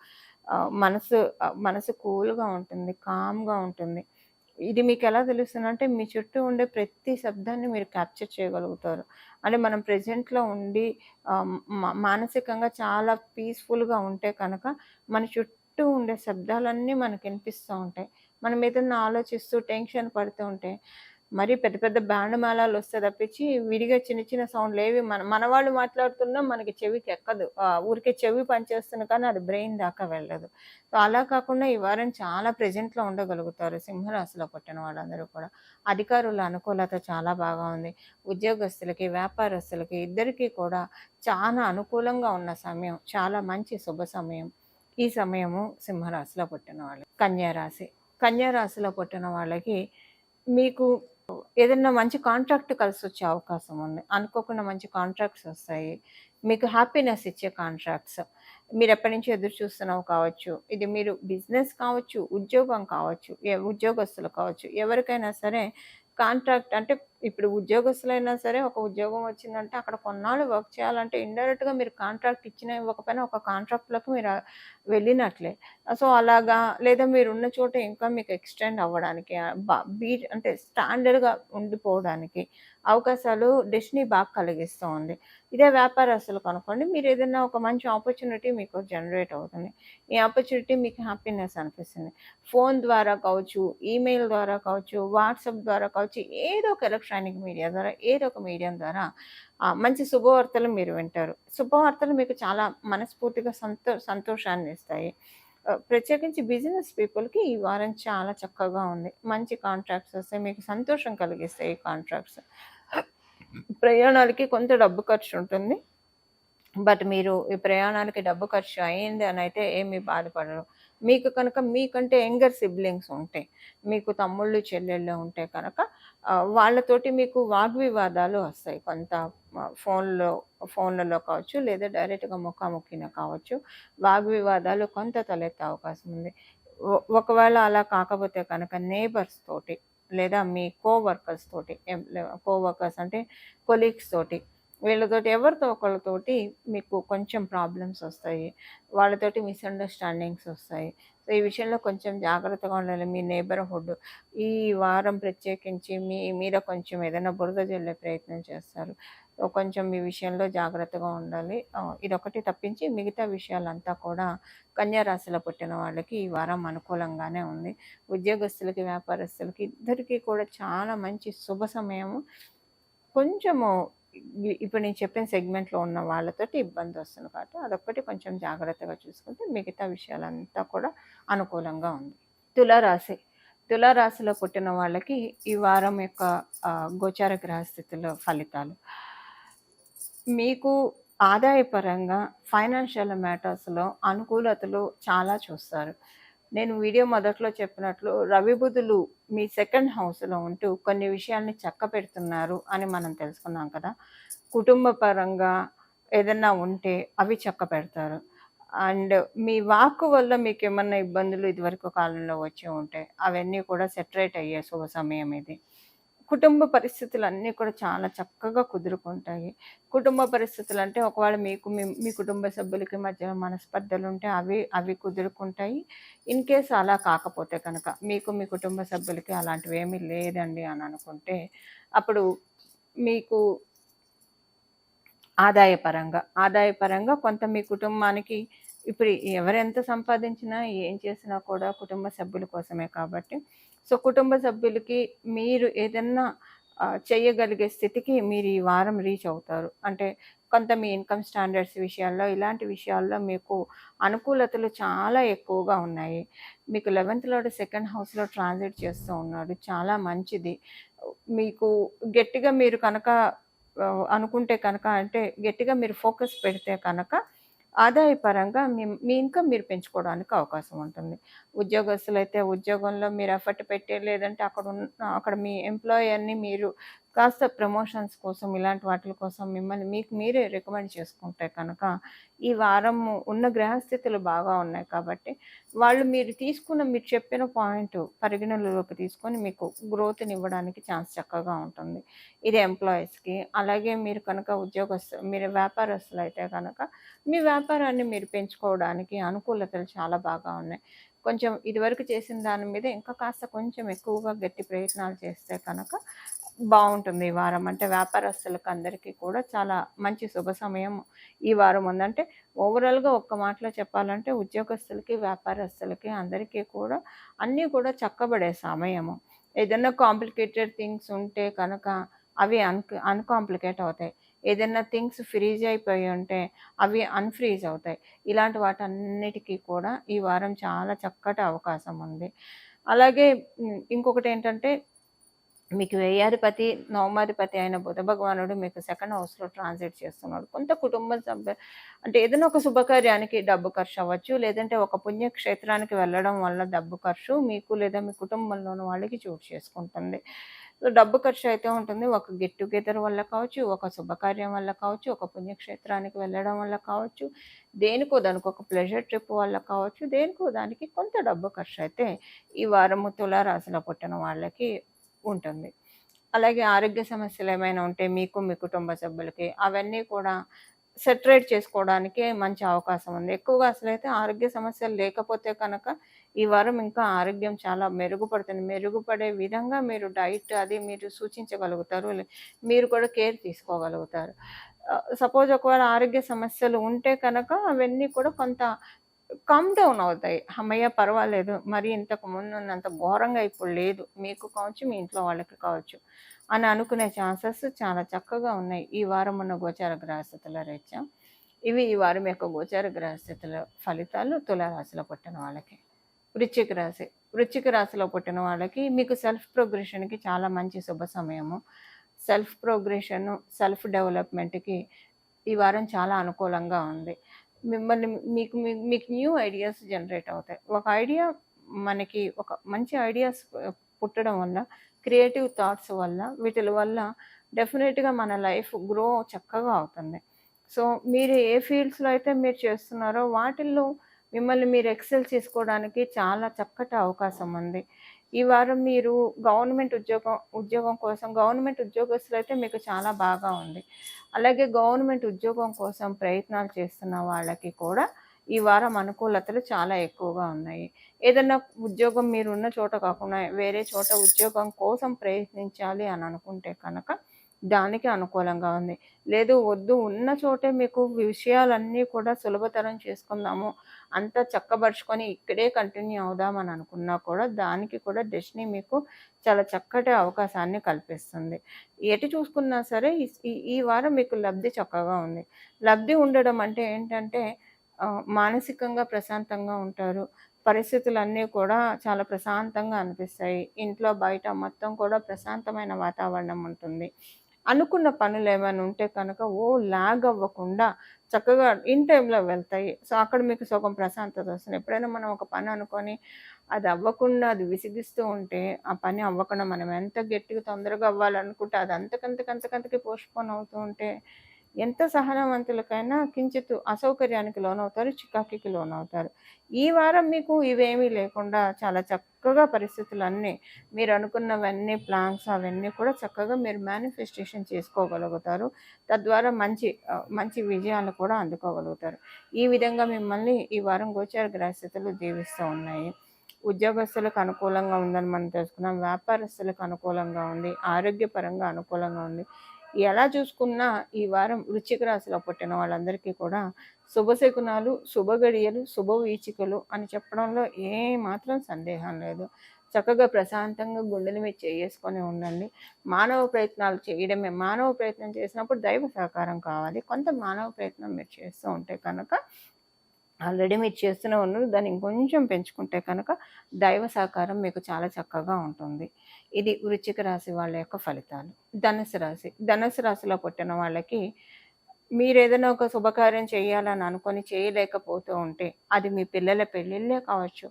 మనసు కూల్‌గా ఉంటుంది. కామ్‌గా ఉంటుంది. ఇది మీకెలా తెలుస్తుందంటే, మీ చుట్టూ ఉండే ప్రతి శబ్దాన్ని మీరు క్యాప్చర్ చేయగలుగుతారు. అంటే మనం ప్రెజెంట్‌లో ఉండి మానసికంగా చాలా పీస్‌ఫుల్‌గా ఉంటే కనుక, మన చుట్టూ ఉండే శబ్దాలన్నీ మనకినిపిస్తూ ఉంటాయి. మనం ఏదన్నా ఆలోచిస్తూ టెన్షన్ పడుతూ ఉంటే, మరి పెద్ద పెద్ద బ్యాండ్ మేళాలొస్తే తప్పించి, విడిగా చిన్న చిన్న సౌండ్‌లేవి మనవాళ్ళు మాట్లాడుతున్నా మనకి చెవికెక్కదు. ఊరికే చెవి పనిచేస్తుంది కానీ అది బ్రెయిన్ దాకా వెళ్ళదు. సో, అలా కాకుండా ఈ వారం చాలా ప్రెజెంట్‌లో ఉండగలుగుతారు సింహరాశిలో పుట్టిన వాళ్ళందరూ కూడా. అధికారుల అనుకూలత చాలా బాగా ఉంది. ఉద్యోగస్తులకి, వ్యాపారస్తులకి ఇద్దరికీ కూడా చాలా అనుకూలంగా ఉన్న సమయం. చాలా మంచి శుభ సమయం. ఈ సమయము సింహరాశిలో పుట్టిన వాళ్ళకి. కన్యా రాశి. కన్యా రాశిలో పుట్టిన వాళ్ళకి మీకు ఏదన్నా మంచి కాంట్రాక్ట్ కలిసొచ్చే అవకాశం ఉంది. అనుకోకుండా మంచి కాంట్రాక్ట్స్ ఒస్తాయి. మీకు హ్యాపీనెస్ ఇచ్చే కాంట్రాక్ట్స్. మీరెప్పటినుంచో ఎదురు చూస్తున్నవి కావచ్చు. ఇది మీరు బిజినెస్ కావచ్చు, ఉద్యోగం కావచ్చు, ఉద్యోగస్తులు కావచ్చు. ఎవరికైనా సరే కాంట్రాక్ట్ అంటే ఇప్పుడు ఉద్యోగస్తులైనా సరే ఒక ఉద్యోగం వచ్చిందంటే అక్కడ కొన్నాళ్ళు వర్క్ చేయాలంటే ఇండైరెక్ట్‌గా మీరు కాంట్రాక్ట్ ఇచ్చినా ఇవ్వకపోయినా ఒక కాంట్రాక్ట్‌లోకి మీరు వెళ్ళినట్లే. సో, అలాగా లేదా మీరున్న చోట ఇంకా మీకు ఎక్స్‌టెండ్ అవ్వడానికి అంటే స్టాండర్డ్‌గా ఉండిపోవడానికి అవకాశాలు డెస్టినీ బాగా కలిగిస్తూ ఉంది. ఇదే వ్యాపారస్తులకనుకోండి మీరేదన్నా ఒక మంచి ఆపర్చునిటీ మీకు జనరేట్ అవుతుంది. ఈ ఆపర్చునిటీ మీకు హ్యాపీనెస్ అనిపిస్తుంది. ఫోను ద్వారా కావచ్చు, ఈమెయిల్ ద్వారా కావచ్చు, వాట్సాప్ ద్వారా కావచ్చు, ఏదో ఒక ఎలక్ట్రానిక్ మీడియా ద్వారా, ఏదో ఒక మీడియం ద్వారా మంచి శుభవార్తలు మీరు వింటారు. శుభవార్తలు మీకు చాలా మనస్ఫూర్తిగా సంతోషాన్నిస్తాయి. ప్రత్యేకించి బిజినెస్ పీపుల్‌కి ఈ వారం చాలా చక్కగా ఉంది. మంచి కాంట్రాక్ట్స్ వస్తాయి. మీకు సంతోషం కలిగిస్తాయి ఈ కాంట్రాక్ట్స్. ప్రయాణాలకి కొంత డబ్బు ఖర్చుంటుంది. బట్ మీరు ఈ ప్రయాణానికి డబ్బు ఖర్చు అయింది అనైతే ఏమీ బాధపడరు. మీకు కనుక మీకంటే యంగర్ సిబ్లింగ్స్ ఉంటే, మీకు తమ్ముళ్ళు, చెల్లెళ్ళు ఉంటే కనుక వాళ్ళతోటి మీకు వాగ్వివాదాలు వస్తాయి. కొంత ఫోన్లలో కావచ్చు, లేదా డైరెక్ట్‌గా ముఖాముఖిన కావచ్చు. వాగ్వివాదాలు కొంత తలెత్తే అవకాశం ఉంది. ఒకవేళ అలా కాకపోతే కనుక నేబర్స్ తోటి, లేదా మీ కోవర్కర్స్ తోటి, కోవర్కర్స్ అంటే కొలీగ్స్ తోటి వీళ్ళతోటి ఎవరితో ఒకళ్ళతోటి మీకు కొంచెం ప్రాబ్లమ్స్ వస్తాయి. వాళ్ళతోటి మిస్‌అండర్‌స్టాండింగ్స్ వస్తాయి. సో, ఈ విషయంలో కొంచెం జాగ్రత్తగా ఉండాలి. మీ నైబర్‌హుడ్ ఈ వారం ప్రత్యేకించి మీ మీద కొంచెం ఏదైనా బురద జల్లే ప్రయత్నం చేస్తారు. సో, కొంచెం ఈ విషయంలో జాగ్రత్తగా ఉండాలి. ఇదొకటి తప్పించి మిగతా విషయాలంతా కూడా కన్యా రాశిలో పుట్టిన వాళ్ళకి ఈ వారం అనుకూలంగానే ఉంది. ఉద్యోగస్తులకి, వ్యాపారస్తులకి ఇద్దరికీ కూడా చాలా మంచి శుభ సమయము. కొంచెము ఇప్పుడు నేను చెప్పిన సెగ్మెంట్‌లో ఉన్న వాళ్ళతోటి ఇబ్బందొస్తుంది కాబట్టి అదొక్కటి కొంచెం జాగ్రత్తగా చూసుకుంటే మిగతా విషయాలంతా కూడా అనుకూలంగా ఉంది. తులారాశి. తులారాశిలో పుట్టిన వాళ్ళకి ఈ వారం యొక్క గోచార గ్రహస్థితుల ఫలితాలు. మీకు ఆదాయపరంగా ఫైనాన్షియల్ మ్యాటర్స్‌లో అనుకూలతలు చాలా చూస్తారు. నేను వీడియో మొదట్లో చెప్పినట్లు రవి బుధులు మీ సెకండ్ హౌస్‌లో ఉంటూ కొన్ని విషయాల్ని చక్కపెడుతున్నారు అని మనం తెలుసుకున్నాం కదా! కుటుంబ పరంగా ఏదన్నా ఉంటే అవి చక్కపెడతారు. అండ్ మీ వాక్కు వల్ల మీకేమన్నా ఇబ్బందులు ఇదివరకు కాలంలో వచ్చి ఉంటే అవన్నీ కూడా సెటరేట్ అయ్యే శుభ సమయం ఇది. కుటుంబ పరిస్థితులన్నీ కూడా చాలా చక్కగా కుదురుకుంటాయి. కుటుంబ పరిస్థితులంటే ఒకవేళ మీకు మీ కుటుంబ సభ్యులకి మధ్య మనస్పర్ధలుంటే అవి కుదురుకుంటాయి. ఇన్ కేస్ అలా కాకపోతే కనుక మీకు మీ కుటుంబ సభ్యులకి అలాంటివేమీ లేదండి అని అనుకుంటే అప్పుడు మీకు ఆదాయపరంగా కొంత మీ కుటుంబానికి ఇప్పుడు ఎవరెంత సంపాదించినా, ఏం చేసినా కూడా కుటుంబ సభ్యుల కోసమే కాబట్టి, సో, కుటుంబ సభ్యులకి మీరు ఏదన్నా చేయగలిగే స్థితికి మీరు ఈ వారం రీచ్ అవుతారు. అంటే కొంత మీ ఇన్‌కమ్ స్టాండర్డ్స్ విషయాల్లో, ఇలాంటి విషయాల్లో మీకు అనుకూలతలు చాలా ఎక్కువగా ఉన్నాయి. మీకు 11థ్ లార్డ్ సెకండ్ హౌస్‌లో ట్రాన్సిట్ చేస్తూ ఉన్నాడు. చాలా మంచిది. మీకు గట్టిగా మీరు కనుక అనుకుంటే కనుక అంటే గట్టిగా మీరు ఫోకస్ పెడితే కనుక ఆదాయపరంగా మీ ఇన్‌కమ్ మీరు పెంచుకోవడానికి అవకాశం ఉంటుంది. ఉద్యోగస్తులైతే ఉద్యోగంలో మీరు ఎఫర్ట్ పెట్టి లేదంటే అక్కడ మీ ఎంప్లాయర్‌ని మీరు కాస్త ప్రమోషన్స్ కోసం ఇలాంటి వాటిల కోసం మిమ్మల్ని మీకు మీరే రికమెండ్ చేసుకుంటే కనుక, ఈ వారము ఉన్న గ్రహస్థితులు బాగా ఉన్నాయి కాబట్టి, వాళ్ళు మీరు చెప్పిన పాయింట్ పరిగణనలోకి తీసుకొని మీకు గ్రోత్‌నివ్వడానికి ఛాన్స్ చక్కగా ఉంటుంది. ఇది ఎంప్లాయీస్‌కి. అలాగే మీరు కనుక మీరు వ్యాపారస్తులైతే గనక, మీ వ్యాపారాన్ని మీరు పెంచుకోవడానికి అనుకూలతలు చాలా బాగా ఉన్నాయి. కొంచెం ఇదివరకు చేసిన దాని మీద ఇంకా కాస్త కొంచెం ఎక్కువగా గట్టి ప్రయత్నాలు చేస్తే కనుక బావుంటుంది ఈ వారం. అంటే వ్యాపారస్తులకు అందరికీ కూడా చాలా మంచి శుభ సమయం ఈ వారం ఉంది. అంటే ఓవరాల్‌గా ఒక్క మాటలో చెప్పాలంటే ఉద్యోగస్తులకి, వ్యాపారస్తులకి అందరికీ కూడా అన్నీ కూడా చక్కబడే సమయము. ఏదన్నా కాంప్లికేటెడ్ థింగ్స్ ఉంటే కనుక అవి అన్‌కాంప్లికేట్ అవుతాయి. ఏదన్నా థింగ్స్ ఫ్రీజ్ అయిపోయి ఉంటే అవి అన్‌ఫ్రీజ్ అవుతాయి. ఇలాంటి వాటన్నిటికి కూడా ఈ వారం చాలా చక్కటి అవకాశం ఉంది. అలాగే ఇంకొకటేంటంటే మీకు వ్యయాధిపతి, నవమాధిపతి అయిన బుధ భగవానుడు మీకు సెకండ్ హౌస్‌లో ట్రాన్సిట్ చేస్తున్నాడు. కొంత కుటుంబ సభ్య అంటే ఏదైనా ఒక శుభకార్యానికి డబ్బు ఖర్చవ్వచ్చు. లేదంటే ఒక పుణ్యక్షేత్రానికి వెళ్ళడం వల్ల డబ్బు ఖర్చు మీకు లేదా మీ కుటుంబంలోని వాళ్ళకి చోటు చేసుకుంటుంది. సో, డబ్బు ఖర్చు అయితే ఉంటుంది. ఒక గెట్ టుగెదర్ వల్ల కావచ్చు, ఒక శుభకార్యం వల్ల కావచ్చు, ఒక పుణ్యక్షేత్రానికి వెళ్ళడం వల్ల కావచ్చు, దేనికో దానికి ఒక ప్లెజర్ ట్రిప్ వల్ల కావచ్చు, దేనికో దానికి కొంత డబ్బు ఖర్చయితే ఈ వారము తులారాశిలో పుట్టిన వాళ్ళకి ఉంటుంది. అలాగే ఆరోగ్య సమస్యలేమైనా ఉంటే మీకు, మీ కుటుంబ సభ్యులకి అవన్నీ కూడా సెటరేట్ చేసుకోవడానికే మంచి అవకాశం ఉంది. ఎక్కువగా అసలైతే ఆరోగ్య సమస్యలు లేకపోతే కనుక ఈ వారం ఇంకా ఆరోగ్యం చాలా మెరుగుపడుతుంది. మెరుగుపడే విధంగా మీరు డైట్ అది మీరు సూచించగలుగుతారు. మీరు కూడా కేర్ తీసుకోగలుగుతారు. సపోజ్ ఒకవేళ ఆరోగ్య సమస్యలు ఉంటే కనుక అవన్నీ కూడా కొంత డౌన్ అవుతాయి. హమ్మయ్య! పర్వాలేదు. మరి ఇంతకు ముందున్నంత ఘోరంగా ఇప్పుడు లేదు. మీకు కావచ్చు, మీ ఇంట్లో వాళ్ళకి కావచ్చు అని అనుకునే ఛాన్సెస్ చాలా చక్కగా ఉన్నాయి. ఈ వారం ఉన్న గోచార గ్రహస్థితుల రీత్యా. ఇవి ఈ వారం యొక్క గోచార గ్రహస్థితుల ఫలితాలు తులారాశిలో పుట్టిన వాళ్ళకి. వృశ్చిక రాశి. వృశ్చిక రాశిలో పుట్టిన వాళ్ళకి మీకు సెల్ఫ్ ప్రోగ్రెషన్‌కి చాలా మంచి శుభ సమయము. సెల్ఫ్ ప్రోగ్రెషను, సెల్ఫ్ డెవలప్‌మెంట్‌కి ఈ వారం చాలా అనుకూలంగా ఉంది. మిమ్మల్ని మీకు మీ మీకు న్యూ ఐడియాస్ జనరేట్ అవుతాయి. ఒక ఐడియా మనకి ఒక మంచి ఐడియాస్ పుట్టడం వల్ల, క్రియేటివ్ థాట్స్ వల్ల, వీటిల వల్ల డెఫినిట్‌గా మన లైఫ్ చక్కగా అవుతుంది. సో, మీరు ఏ ఫీల్డ్స్‌లో అయితే మీరు చేస్తున్నారో వాటిల్లో మిమ్మల్ని మీరు ఎక్సెల్ చేసుకోవడానికి చాలా చక్కటి అవకాశం ఉంది. ఈ వారం మీరు ఉద్యోగం కోసం గవర్నమెంట్ ఉద్యోగస్తులైతే మీకు చాలా బాగా ఉంది. అలాగే గవర్నమెంట్ ఉద్యోగం కోసం ప్రయత్నాలు చేస్తున్న వాళ్ళకి కూడా ఈ వారం అనుకూలతలు చాలా ఎక్కువగా ఉన్నాయి. ఏదన్నా ఉద్యోగం మీరున్న చోట కాకుండా వేరే చోట ఉద్యోగం కోసం ప్రయత్నించాలి అని అనుకుంటే కనుక దానికి అనుకూలంగా ఉంది. లేదు వద్దు ఉన్న చోటే మీకు విషయాలన్నీ కూడా సులభతరం చేసుకుందాము. అంతా చక్కబరుచుకొని ఇక్కడే కంటిన్యూ అవుదామని అనుకున్నా కూడా దానికి కూడా డెస్టినీ మీకు చాలా చక్కటి అవకాశాన్ని కల్పిస్తుంది. ఎటు చూసుకున్నా సరే ఈ వారం మీకు లబ్ధి చక్కగా ఉంది. లబ్ధి ఉండడం అంటే ఏంటంటే మానసికంగా ప్రశాంతంగా ఉంటారు. పరిస్థితులన్నీ కూడా చాలా ప్రశాంతంగా అనిపిస్తాయి. ఇంట్లో బయట మొత్తం కూడా ప్రశాంతమైన వాతావరణం ఉంటుంది. అనుకున్న పనులేమైనా ఉంటే కనుక లాగ్ అవ్వకుండా చక్కగా ఇన్ టైమ్‌లో వెళ్తాయి. సో, అక్కడ మీకు సగం ప్రశాంతత వస్తుంది. ఎప్పుడైనా మనం ఒక పని అనుకోని అది అవ్వకుండా అది విసిగిస్తూ ఉంటే, ఆ పని అవ్వకుండా మనం ఎంత గట్టిగా తొందరగా అవ్వాలనుకుంటే అది అంతకంతకి పోస్ట్‌పోన్ అవుతూ ఉంటే ఎంత సహనవంతులకైనా కించిత్తు అసౌకర్యానికి లోనవుతారు, చికాకుకి లోనవుతారు. ఈ వారం మీకు ఇవేమీ లేకుండా చాలా చక్కగా పరిస్థితులన్నీ మీరనుకున్నవన్నీ ప్లాన్స్ అవన్నీ కూడా చక్కగా మీరు మేనిఫెస్టేషన్ చేసుకోగలుగుతారు. తద్వారా మంచి విజయాలు కూడా అందుకోగలుగుతారు. ఈ విధంగా మిమ్మల్ని ఈ వారం గోచార గ్రహస్థితులు దీవిస్తూ ఉన్నాయి. ఉద్యోగస్తులకు అనుకూలంగా ఉందని మనం తెలుసుకున్నాం. వ్యాపారస్తులకు అనుకూలంగా ఉంది. ఆరోగ్యపరంగా అనుకూలంగా ఉంది. ఎలా చూసుకున్నా ఈ వారం వృశ్చిక రాశిలో పుట్టిన వాళ్ళందరికీ కూడా శుభశకునాలు, శుభగడియలు, శుభవీచికలు అని చెప్పడంలో ఏమాత్రం సందేహం లేదు. చక్కగా ప్రశాంతంగా గుండెల మీద చేసుకొని ఉండండి. మానవ ప్రయత్నం చేసినప్పుడు దైవ సహకారం కావాలి. కొంత మానవ ప్రయత్నం మీరు చేస్తూ ఉంటే కనుక ఆల్రెడీ మీరు చేస్తూనే ఉన్నారు. దాన్ని ఇంకొంచెం పెంచుకుంటే కనుక దైవ సహకారం మీకు చాలా చక్కగా ఉంటుంది. ఇది వృశ్చిక రాశి వాళ్ళ యొక్క ఫలితాలు. ధనుసు రాశి. ధనుసు రాశిలో పుట్టిన వాళ్ళకి మీరేదైనా ఒక శుభకార్యం చేయాలని అనుకొని చేయలేకపోతూ ఉంటే, అది మీ పిల్లల పెళ్ళిళ్ళే కావచ్చు,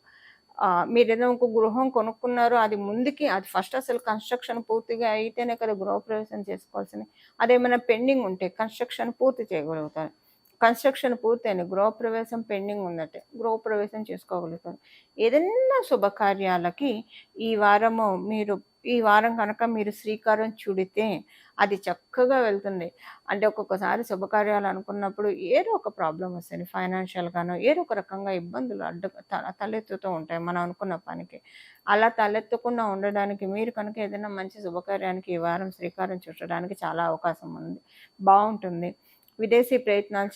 మీరేదైనా ఒక గృహం కొనుక్కున్నారు. అది ముందుకి అది ఫస్ట్ అసలు కన్‌స్ట్రక్షన్ పూర్తిగా అయితేనే కదా గృహప్రవేశం చేసుకోవాల్సింది. అదేమైనా పెండింగ్ ఉంటే కన్‌స్ట్రక్షన్ పూర్తి చేయగలుగుతారు. కన్‌స్ట్రక్షన్ పూర్తయింది. గృహప్రవేశం పెండింగ్ ఉందంటే గృహప్రవేశం చేసుకోగలుగుతారు. ఏదన్నా శుభకార్యాలకి ఈ వారము మీరు ఈ వారం గనక మీరు శ్రీకారం చుడితే అది చక్కగా వెళ్తుంది. అంటే ఒక్కొక్కసారి శుభకార్యాలు అనుకున్నప్పుడు ఏదో ఒక ప్రాబ్లమ్ వస్తది. ఫైనాన్షియల్‌గానో ఏదో ఒక రకంగా ఇబ్బందులు తలెత్తుతూ ఉంటాయి మనం అనుకున్న పనికి. అలా తలెత్తకుండా ఉండడానికి మీరు కనుక ఏదైనా మంచి శుభకార్యానికి ఈ వారం శ్రీకారం చుట్టడానికి చాలా అవకాశం ఉంది. బావుంటుంది. విదేశీ ప్రయత్నాలు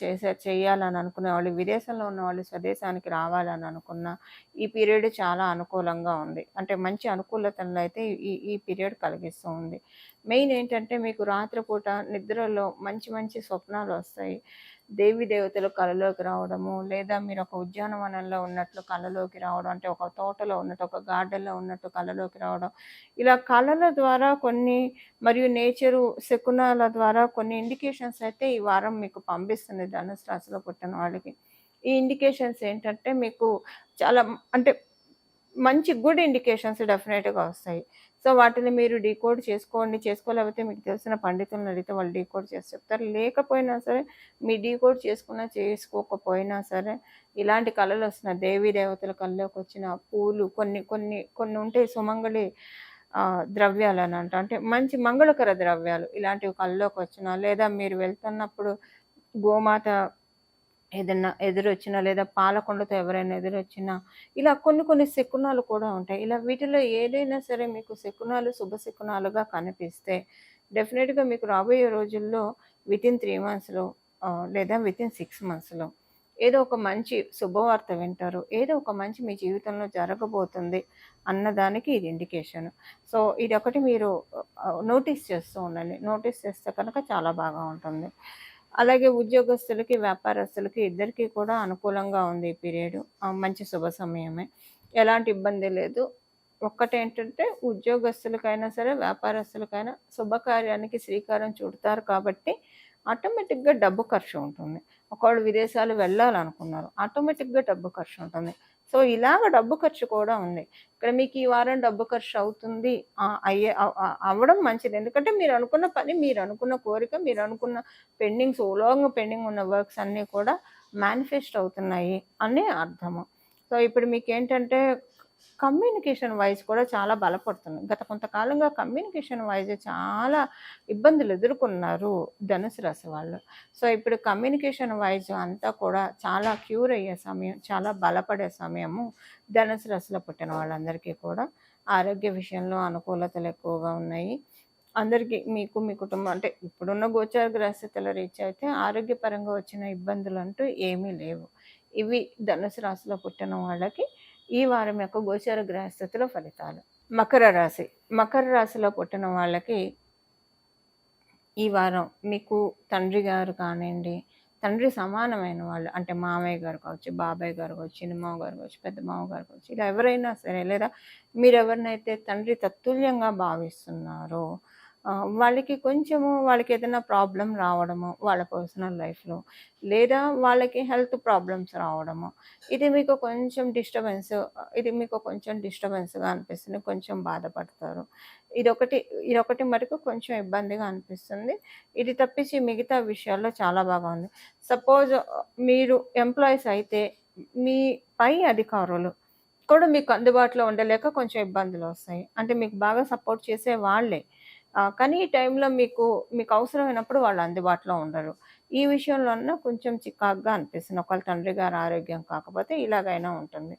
చేయాలని అనుకునేవాళ్ళు, విదేశంలో ఉన్నవాళ్ళు స్వదేశానికి రావాలని అనుకున్న ఈ పీరియడ్ చాలా అనుకూలంగా ఉంది. అంటే మంచి అనుకూలతలనైతే ఈ ఈ పీరియడ్ కలిగిస్తూ ఉంది. మెయిన్ ఏంటంటే మీకు రాత్రిపూట నిద్రలో మంచి మంచి స్వప్నాలొస్తాయి. దేవీ దేవతలు కలలోకి రావడము, లేదా మీరొక ఉద్యానవనంలో ఉన్నట్లు కలలోకి రావడం, అంటే ఒక తోటలో ఉన్నట్టు, ఒక గార్డెన్‌లో ఉన్నట్టు కలలోకి రావడం. ఇలా కలల ద్వారా కొన్ని మరియు నేచరు శకునాల ద్వారా కొన్ని ఇండికేషన్స్ అయితే ఈ వారం మీకు పంపిస్తుంది ధనుసు రాశిలో పుట్టిన వాళ్ళకి. ఈ ఇండికేషన్స్ ఏంటంటే మీకు చాలా అంటే మంచి గుడ్ ఇండికేషన్స్ డెఫినెట్‌గా వస్తాయి. సో, వాటిని మీరు డీకోడ్ చేసుకోండి. చేసుకోలేకపోతే మీకు తెలిసిన పండితుల్ని అడిగితే వాళ్ళు డీకోడ్ చేసి చెప్తారు. లేకపోయినా సరే మీ డీకోడ్ చేసుకున్నా, చేసుకోకపోయినా సరే ఇలాంటి కలలొస్తున్న దేవీ దేవతల కల్లోకొచ్చిన పూలు కొన్ని ఉంటాయి సుమంగళి ద్రవ్యాలని అంటాం. అంటే మంచి మంగళకర ద్రవ్యాలు ఇలాంటివి కల్లోకొచ్చినా, లేదా మీరు వెళ్తున్నప్పుడు గోమాత ఏదన్నా ఎదురొచ్చినా, లేదా పాలకొండతో ఎవరైనా ఎదురొచ్చినా, ఇలా కొన్ని శకునాలు కూడా ఉంటాయి. ఇలా వీటిలో ఏదైనా సరే మీకు శకునాలు శుభ శకునాలుగా కనిపిస్తే, డెఫినిట్‌గా మీకు రాబోయే రోజుల్లో వితిన్ 3 మంత్స్‌లో లేదా వితిన్ 6 మంత్స్‌లో ఏదో ఒక మంచి శుభవార్త వింటారు. ఏదో ఒక మంచి మీ జీవితంలో జరగబోతుంది అన్నదానికి ఇది ఇండికేషన్. సో, ఇదొకటి మీరు నోటీస్ చేస్తూ ఉండండి. నోటీస్ చేస్తే కనుక చాలా బాగా ఉంటుంది. అలాగే ఉద్యోగస్తులకి, వ్యాపారస్తులకి ఇద్దరికీ కూడా అనుకూలంగా ఉంది ఈ పీరియడు. మంచి శుభ సమయమే. ఎలాంటి ఇబ్బంది లేదు. ఒక్కటేంటంటే ఉద్యోగస్తులకైనా సరే, వ్యాపారస్తులకైనా శుభకార్యానికి శ్రీకారం చుడతారు కాబట్టి ఆటోమేటిక్‌గా డబ్బు ఖర్చు ఉంటుంది. ఒకవేళ విదేశాలు వెళ్ళాలనుకున్నారు. ఆటోమేటిక్‌గా డబ్బు ఖర్చు ఉంటుంది. సో, ఇలాగ డబ్బు ఖర్చు కూడా ఉంది. ఇక్కడ మీకు ఈ వారం డబ్బు ఖర్చు అవుతుంది. అవ్వడం మంచిది. ఎందుకంటే మీరనుకున్న పని, మీరనుకున్న కోరిక, మీరనుకున్న లాంగ్ పెండింగ్ ఉన్న వర్క్స్ అన్నీ కూడా మేనిఫెస్ట్ అవుతున్నాయి అని అర్థము. సో, ఇప్పుడు మీకేంటంటే కమ్యూనికేషన్ వైస్ కూడా చాలా బలపడుతుంది. గత కొంతకాలంగా కమ్యూనికేషన్ వైస్ చాలా ఇబ్బందులు ఎదుర్కొన్నారు ధనుసు రాశి వాళ్ళు. సో, ఇప్పుడు కమ్యూనికేషన్ వైస్ అంతా కూడా చాలా క్యూర్ అయ్యే సమయం, చాలా బలపడే సమయము ధనుసు రాశిలో పుట్టిన వాళ్ళందరికీ కూడా. ఆరోగ్య విషయంలో అనుకూలతలు ఎక్కువగా ఉన్నాయి. అందరికీ మీకు, మీ కుటుంబం అంటే ఇప్పుడున్న గోచార గ్రహస్థితుల రీత్యా అయితే ఆరోగ్యపరంగా వచ్చిన ఇబ్బందులంటూ ఏమీ లేవు. ఇవి ధనుసు రాశిలో పుట్టిన వాళ్ళకి ఈ వారం యొక్క గోచార గ్రహస్థితుల ఫలితాలు. మకర రాశి. మకర రాశిలో పుట్టిన వాళ్ళకి ఈ వారం మీకు తండ్రి గారు కానివ్వండి, తండ్రి సమానమైన వాళ్ళు అంటే మామయ్య గారు కావచ్చు, బాబాయ్ గారు కావచ్చు, చిన్నమామ గారు కావచ్చు, పెద్ద మామ గారు కావచ్చు, ఇలా ఎవరైనా సరే, లేదా మీరెవరినైతే తండ్రి తత్తుల్యంగా భావిస్తున్నారో వాళ్ళకి ఏదైనా ప్రాబ్లమ్ రావడము వాళ్ళ పర్సనల్ లైఫ్‌లో, లేదా వాళ్ళకి హెల్త్ ప్రాబ్లమ్స్ రావడము, ఇది మీకు కొంచెం డిస్టర్బెన్స్‌గా అనిపిస్తుంది. కొంచెం బాధపడతారు. ఇదొకటి ఇదొకటి మటుకు కొంచెం ఇబ్బందిగా అనిపిస్తుంది. ఇది తప్పించి మిగతా విషయాల్లో చాలా బాగా ఉంది. సపోజ్ మీరు ఎంప్లాయీస్ అయితే మీ పై అధికారులు కూడా మీకు అందుబాటులో ఉండలేక కొంచెం ఇబ్బందులొస్తాయి. అంటే మీకు బాగా సపోర్ట్ చేసే వాళ్ళే. కానీ ఈ టైంలో మీకు అవసరమైనప్పుడు వాళ్ళు అందుబాటులో ఉండరు. ఈ విషయంలోనే కొంచెం చికాకుగా అనిపిస్తుంది. ఒకవేళ తండ్రి గారి ఆరోగ్యం కాకపోతే ఇలాగైనా ఉంటుంది.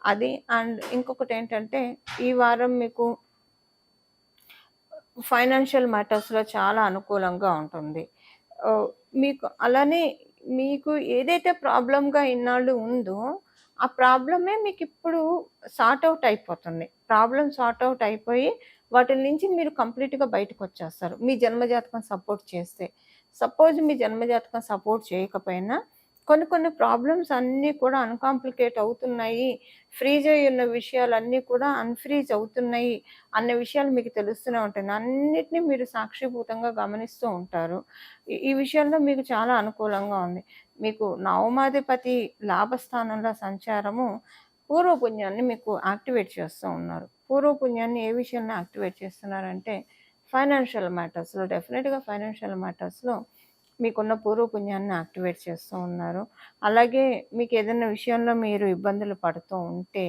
అది అండ్ ఇంకొకటేంటంటే ఈ వారం మీకు ఫైనాన్షియల్ మ్యాటర్స్‌లో చాలా అనుకూలంగా ఉంటుంది. ఆహ్, మీకు అలానే మీకు ఏదైతే ప్రాబ్లమ్‌గా ఇన్నాళ్ళు ఉందో, ఆ ప్రాబ్లమే మీకిప్పుడు సార్ట్ ఔట్ అయిపోతుంది. ప్రాబ్లమ్ సార్ట్ ఔట్ అయిపోయి, వాటిల నుంచి మీరు కంప్లీట్‌గా బయటకొచ్చేస్తారు. మీ జన్మజాతకం సపోర్ట్ చేస్తే. సపోజ్ మీ జన్మజాతకం సపోర్ట్ చేయకపోయినా, కొన్ని ప్రాబ్లమ్స్ అన్నీ కూడా అన్‌కాంప్లికేట్ అవుతున్నాయి. ఫ్రీజ్ అయ్యున్న విషయాలన్నీ కూడా అన్‌ఫ్రీజ్ అవుతున్నాయి అన్న విషయాలు మీకు తెలుస్తూనే ఉంటాయి. అన్నిటిని మీరు సాక్షిభూతంగా గమనిస్తూ ఉంటారు. ఈ విషయంలో మీకు చాలా అనుకూలంగా ఉంది. మీకు నవమాధిపతి లాభస్థానంలో సంచారము పూర్వపుణ్యాన్ని మీకు యాక్టివేట్ చేస్తూ ఉన్నారు. పూర్వపుణ్యాన్ని ఏ విషయంలో యాక్టివేట్ చేస్తున్నారంటే ఫైనాన్షియల్ మ్యాటర్స్‌లో, డెఫినిట్‌గా ఫైనాన్షియల్ మ్యాటర్స్‌లో మీకున్న పూర్వపుణ్యాన్ని యాక్టివేట్ చేస్తూ ఉన్నారు. అలాగే మీకేదైనా విషయంలో మీరు ఇబ్బందులు పడుతూ ఉంటే,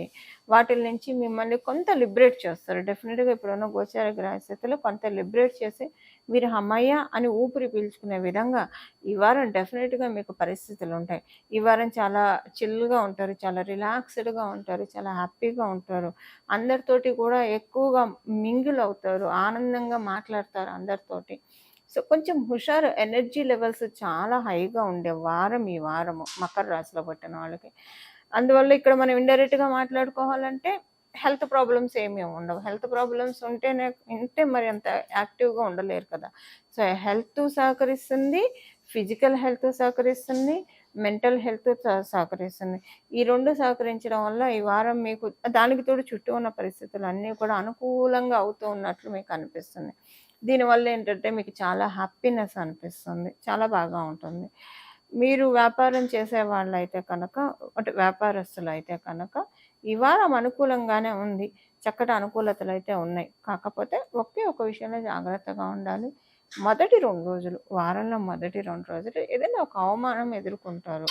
వాటిల నుంచి మిమ్మల్ని కొంత లిబరేట్ చేస్తారు. డెఫినిట్‌గా ఇప్పుడున్న గోచార గ్రహస్థితిలో కొంత లిబరేట్ చేసి, మీరు హమ్మయ్య! అని ఊపిరి పీల్చుకునే విధంగా ఈ వారం డెఫినిట్‌గా మీకు పరిస్థితులుంటాయి. ఈ వారం చాలా చిల్‌గా ఉంటారు. చాలా రిలాక్స్‌డ్‌గా ఉంటారు. చాలా హ్యాపీగా ఉంటారు. అందరితోటి కూడా ఎక్కువగా మింగిల్ అవుతారు. ఆనందంగా మాట్లాడతారు అందరితోటి. సో, కొంచెం హుషారు ఎనర్జీ లెవెల్స్ చాలా హైగా ఉండే వారం ఈ వారము మకర రాశిలో పుట్టిన వాళ్ళకి. అందువల్ల ఇక్కడ మనం ఇండైరెక్ట్‌గా మాట్లాడుకోవాలంటే హెల్త్ ప్రాబ్లమ్స్ ఏమీ ఉండవు. హెల్త్ ప్రాబ్లమ్స్ ఉంటే మరి అంత యాక్టివ్‌గా ఉండలేరు కదా! సో, హెల్త్ సహకరిస్తుంది, ఫిజికల్ హెల్త్ సహకరిస్తుంది, మెంటల్ హెల్త్ సహకరిస్తుంది. ఈ 2 సహకరించడం వల్ల ఈ వారం మీకు దానికి తోడు చుట్టూ ఉన్న పరిస్థితులన్నీ కూడా అనుకూలంగా అవుతూ ఉన్నట్లు మీకు అనిపిస్తుంది. దీనివల్ల ఏంటంటే మీకు చాలా హ్యాపీనెస్ అనిపిస్తుంది. చాలా బాగా ఉంటుంది. మీరు వ్యాపారం చేసేవాళ్ళైతే కనుక అంటే వ్యాపారస్తులైతే కనుక ఈ వారం అనుకూలంగానే ఉంది. చక్కటి అనుకూలతలైతే ఉన్నాయి. కాకపోతే ఒకే ఒక విషయంలో జాగ్రత్తగా ఉండాలి. మొదటి 2 రోజులు, వారంలో మొదటి 2 రోజులు ఏదైనా ఒక అవమానం ఎదుర్కొంటారు.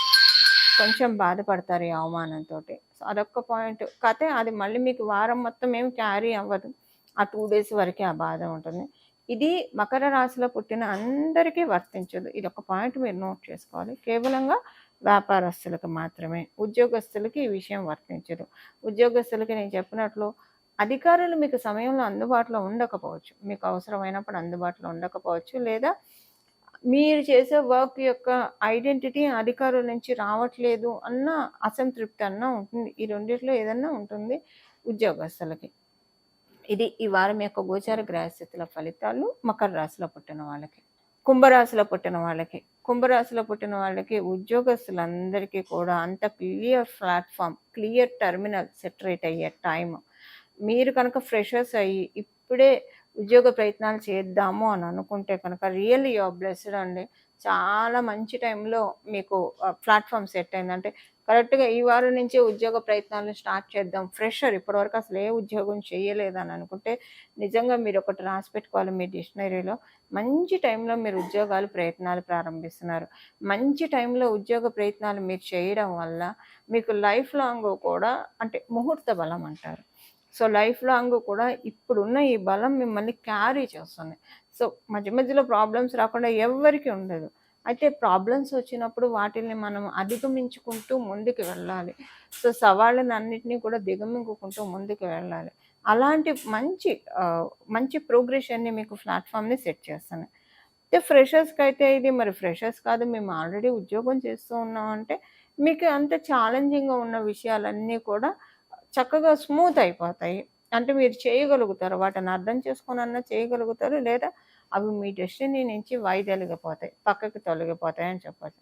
కొంచెం బాధపడతారు ఈ అవమానంతోటి. సో, అదొక్క పాయింట్. కాతే అది మళ్ళీ మీకు వారం మొత్తం ఏమి క్యారీ అవ్వదు. ఆ 2 డేస్ వరకే ఆ బాధ ఉంటుంది. ఇది మకర రాశిలో పుట్టిన అందరికీ వర్తించదు. ఇదొక పాయింట్ మీరు నోట్ చేసుకోవాలి. కేవలంగా వ్యాపారస్తులకు మాత్రమే. ఉద్యోగస్తులకి ఈ విషయం వర్తించదు. ఉద్యోగస్తులకి నేను చెప్పినట్లు అధికారులు మీకు సమయంలో అందుబాటులో ఉండకపోవచ్చు. మీకు అవసరమైనప్పుడు అందుబాటులో ఉండకపోవచ్చు. లేదా మీరు చేసే వర్క్ యొక్క ఐడెంటిటీ అధికారుల నుంచి రావట్లేదు అన్న అసంతృప్తి అన్న ఉంటుంది. ఈ రెండిట్లో ఏదన్నా ఉంటుంది ఉద్యోగస్తులకి. ఇది ఈ వారం యొక్క గోచార గ్రహస్థితుల ఫలితాలు మకర రాశిలో పుట్టిన వాళ్ళకి. కుంభరాశిలో పుట్టిన వాళ్ళకి. కుంభరాశిలో పుట్టిన వాళ్ళకి ఉద్యోగస్తులందరికీ కూడా అంత క్లియర్ ప్లాట్‌ఫార్మ్, క్లియర్ టెర్మినల్ సెటరేట్ అయ్యే టైం. మీరు కనుక ఫ్రెషర్స్ అయ్యి ఇప్పుడే ఉద్యోగ ప్రయత్నాలు చేద్దాము అని అనుకుంటే కనుక రియల్లీ యూ ఆర్ బ్లెస్డ్ అండి. చాలా మంచి టైంలో మీకు ప్లాట్‌ఫార్మ్ సెట్ అయింది. అంటే కరెక్ట్‌గా ఈ వారం నుంచే ఉద్యోగ ప్రయత్నాలు స్టార్ట్ చేద్దాం. ఫ్రెషర్ ఇప్పటివరకు అసలు ఏ ఉద్యోగం చేయలేదని అనుకుంటే నిజంగా మీరొకటి రాసి పెట్టుకోవాలి మీ డిక్షనరీలో. మంచి టైంలో మీరు ఉద్యోగాలు ప్రయత్నాలు ప్రారంభిస్తున్నారు. మంచి టైంలో ఉద్యోగ ప్రయత్నాలు మీరు చేయడం వల్ల మీకు లైఫ్ లాంగ్ కూడా అంటే ముహూర్త బలం అంటారు. సో, లైఫ్ లాంగ్ కూడా ఇప్పుడున్న ఈ బలం మిమ్మల్ని క్యారీ చేస్తుంది. సో, మధ్య మధ్యలో ప్రాబ్లమ్స్ రాకుండా ఎవ్వరికీ ఉండదు. అయితే ప్రాబ్లమ్స్ వచ్చినప్పుడు వాటిల్ని మనం అధిగమించుకుంటూ ముందుకు వెళ్ళాలి. సో, సవాళ్ళనన్నిటిని కూడా దిగమింగుకుంటూ ముందుకు వెళ్ళాలి. అలాంటి మంచి ప్రోగ్రెషన్‌ని మీకు ప్లాట్‌ఫార్మ్‌ని సెట్ చేస్తుంది. అయితే ఫ్రెషర్స్‌కైతే ఇది మరి ఫ్రెషర్స్ కాదు మేము ఆల్రెడీ ఉద్యోగం చేస్తూ ఉన్నామంటే, మీకు అంత ఛాలెంజింగ్‌గా ఉన్న విషయాలన్నీ కూడా చక్కగా స్మూత్ అయిపోతాయి. అంటే మీరు చేయగలుగుతారు. వాటిని అర్థం చేసుకొనన్నా చేయగలుగుతారు. లేదా అవి మీ డెస్టినీ నుంచి వైదొలిగిపోతాయి. పక్కకి తొలగిపోతాయని చెప్పొచ్చు.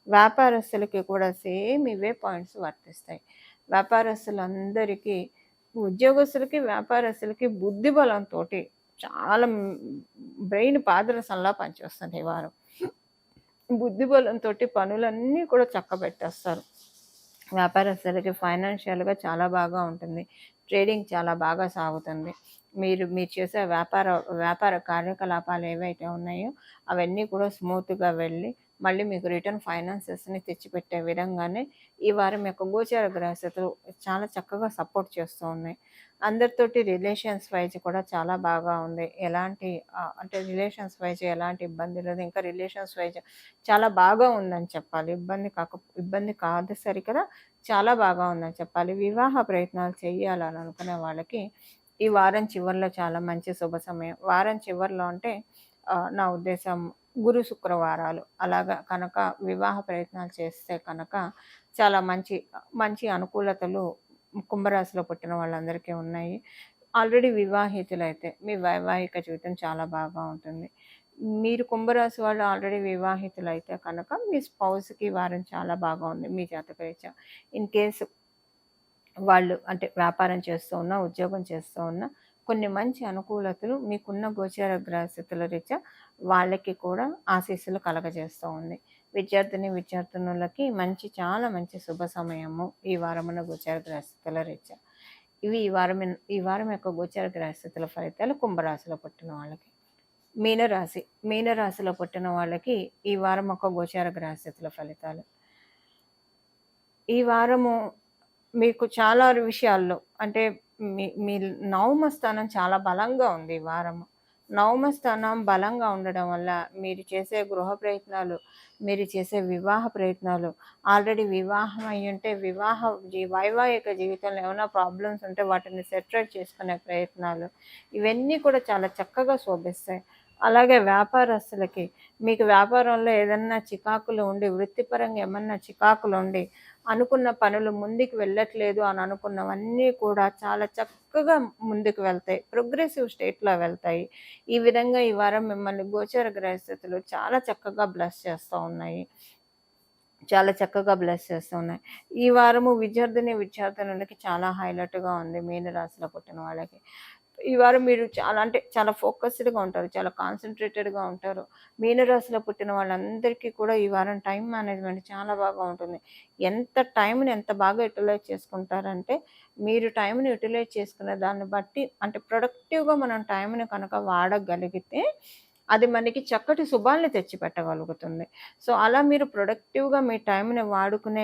వ్యాపారస్తులకి కూడా సేమ్ ఇవే పాయింట్స్ వర్తిస్తాయి. వ్యాపారస్తులందరికీ ఉద్యోగస్తులకి, వ్యాపారస్తులకి బుద్ధి బలంతోటి చాలా బ్రెయిన్ పాదరసంలా పనిచేస్తుంది ఈ వారం. బుద్ధి బలంతోటి పనులన్నీ కూడా చక్కబెట్టేస్తారు. వ్యాపారస్తులకి ఫైనాన్షియల్‌గా చాలా బాగా ఉంటుంది. ట్రేడింగ్ చాలా బాగా సాగుతుంది. మీరు చేసే వ్యాపార కార్యకలాపాలు ఏవైతే ఉన్నాయో అవన్నీ కూడా స్మూత్‌గా వెళ్ళి మళ్ళీ మీకు రిటర్న్ ఫైనాన్సెస్‌ని తెచ్చిపెట్టే విధంగానే ఈ వారం యొక్క గోచార గ్రహస్థితులు చాలా చక్కగా సపోర్ట్ చేస్తూ ఉన్నాయి. అందరితోటి రిలేషన్స్ వైస్ కూడా చాలా బాగా ఉంది. అంటే రిలేషన్స్ వైస్ ఎలాంటి ఇబ్బంది లేదు. ఇంకా రిలేషన్స్ వైస్ చాలా బాగా ఉందని చెప్పాలి. ఇబ్బంది కాదు సరికదా చాలా బాగా ఉందని చెప్పాలి. వివాహ ప్రయత్నాలు చేయాలని అనుకునే వాళ్ళకి ఈ వారం చివర్లో చాలా మంచి శుభ సమయం. వారం చివర్లో అంటే నా ఉద్దేశం గురు, శుక్రవారాలు అలాగా కనుక వివాహ ప్రయత్నాలు చేస్తే కనుక చాలా మంచి అనుకూలతలు కుంభరాశిలో పుట్టిన వాళ్ళందరికీ ఉన్నాయి. ఆల్రెడీ వివాహితులైతే మీ వైవాహిక జీవితం చాలా బాగా ఉంటుంది. మీరు కుంభరాశి వాళ్ళు ఆల్రెడీ వివాహితులైతే కనుక మీ స్పౌస్‌కి వారం చాలా బాగా ఉంది మీ జాతకరీత్యా. ఇన్ కేస్ వాళ్ళు అంటే వ్యాపారం చేస్తూ ఉన్నా, ఉద్యోగం చేస్తూ ఉన్నా కొన్ని మంచి అనుకూలతలు మీకున్న గోచార గ్రహస్థితుల రీత్యా వాళ్ళకి కూడా ఆశీస్సులు కలగజేస్తూ ఉంది. విద్యార్థినులకి చాలా మంచి శుభ సమయము ఈ వారమున గోచార గ్రహస్థితుల రీత్యా. ఇవి ఈ వారం యొక్క గోచార గ్రహస్థితుల ఫలితాలు కుంభరాశిలో పుట్టిన వాళ్ళకి. మీనరాశి. మీనరాశిలో పుట్టిన వాళ్ళకి ఈ వారం యొక్క గోచార గ్రహస్థితుల ఫలితాలు. ఈ వారము మీకు చాలా విషయాల్లో అంటే మీ మీ నవమ స్థానం చాలా బలంగా ఉంది ఈ వారము. నవమ స్థానం బలంగా ఉండడం వల్ల మీరు చేసే గృహ ప్రయత్నాలు, మీరు చేసే వివాహ ప్రయత్నాలు, ఆల్రెడీ వివాహం అయ్యుంటే వైవాహిక జీవితంలో ఏమైనా ప్రాబ్లమ్స్ ఉంటే వాటిని సెటిల్ చేసుకునే ప్రయత్నాలు, ఇవన్నీ కూడా చాలా చక్కగా శోభిస్తాయి. అలాగే వ్యాపారస్తులకి మీకు వ్యాపారంలో ఏదన్నా చికాకులు ఉండి, వృత్తిపరంగా ఏమన్నా చికాకులు ఉండి, అనుకున్న పనులు ముందుకు వెళ్ళట్లేదు అని అనుకున్నవన్నీ కూడా చాలా చక్కగా ముందుకు వెళ్తాయి. ప్రోగ్రెసివ్ స్టేట్లో వెళ్తాయి. ఈ విధంగా ఈ వారం మిమ్మల్ని గోచర గ్రహస్థితులు చాలా చక్కగా బ్లెస్ చేస్తూ ఉన్నాయి. ఈ వారము విద్యార్థినులకి చాలా హైలైట్‌గా ఉంది మీనరాశిలో పుట్టిన వాళ్ళకి. ఈ వారం మీరు చాలా ఫోకస్డ్‌గా ఉంటారు. చాలా కాన్సంట్రేటెడ్‌గా ఉంటారు. మీనరాశిలో పుట్టిన వాళ్ళందరికీ కూడా ఈ వారం టైం మేనేజ్‌మెంట్ చాలా బాగా ఉంటుంది. టైంని ఎంత బాగా యుటిలైజ్ చేసుకుంటారంటే, మీరు టైంని యుటిలైజ్ చేసుకునే దాన్ని బట్టి అంటే ప్రొడక్టివ్‌గా మనం టైంని కనుక వాడగలిగితే అది మనకి చక్కటి శుభాల్ని తెచ్చిపెట్టగలుగుతుంది. సో, అలా మీరు ప్రొడక్టివ్‌గా మీ టైంని వాడుకునే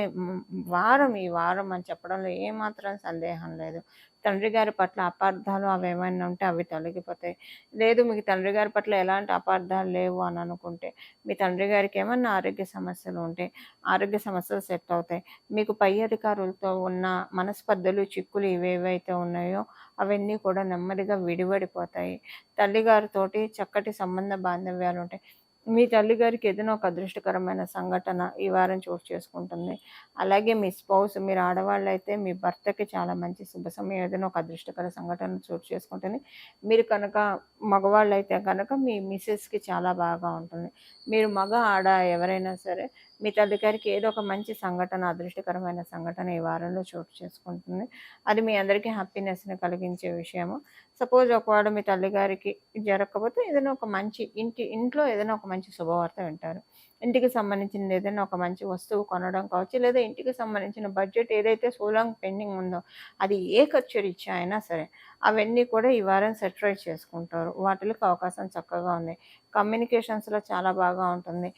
ఈ వారం అని చెప్పడంలో ఏమాత్రం సందేహం లేదు. తండ్రి గారి పట్ల అపార్థాలు అవేమైనా ఉంటే అవి తొలగిపోతాయి. లేదు మీకు తండ్రి గారి పట్ల ఎలాంటి అపార్థాలు లేవు అని అనుకుంటే, మీ తండ్రి గారికి ఏమన్నా ఆరోగ్య సమస్యలు ఉంటే, ఆరోగ్య సమస్యలు సెట్ అవుతాయి. మీకు పై అధికారులతో ఉన్న మనస్పర్ధలు, చిక్కులు ఇవేవైతే ఉన్నాయో అవన్నీ కూడా నెమ్మదిగా విడివడిపోతాయి. తల్లిగారితోటి చక్కటి సంబంధ బాంధవ్యాలుంటాయి. మీ తల్లిగారికి ఏదైనా ఒక అదృష్టకరమైన సంఘటన ఈ వారం చోటు చేసుకుంటుంది. అలాగే మీ స్పౌస్ మీరు ఆడవాళ్ళైతే మీ భర్తకి చాలా మంచి శుభ సమయం ఏదైనా ఒక అదృష్టకర సంఘటన చోటు చేసుకుంటుంది. మీరు కనుక మగవాళ్ళైతే కనుక మీ మిసెస్‌కి చాలా బాగా ఉంటుంది. మీరు మగ, ఆడ ఎవరైనా సరే మీ తల్లిగారికి ఏదో ఒక మంచి సంఘటన, అదృష్టకరమైన సంఘటన ఈ వారంలో చోటు చేసుకుంటుంది. అది మీ అందరికీ హ్యాపీనెస్‌ని కలిగించే విషయము. సపోజ్ ఒకవేళ మీ తల్లిగారికి జరగకపోతే ఏదైనా ఒక మంచి ఇంట్లో ఏదైనా ఒక మంచి శుభవార్త వింటారు. ఇంటికి సంబంధించింది ఏదైనా ఒక మంచి వస్తువు కొనడం కావచ్చు, లేదా ఇంటికి సంబంధించిన బడ్జెట్ ఏదైతే సో లాంగ్ పెండింగ్ ఉందో అది ఏ ఖర్చు రీత్యా అయినా సరే అవన్నీ కూడా ఈ వారం సెటిల్ చేసుకుంటారు. వాటికి అవకాశం చక్కగా ఉంది. కమ్యూనికేషన్స్‌లో చాలా బాగా ఉంటుంది.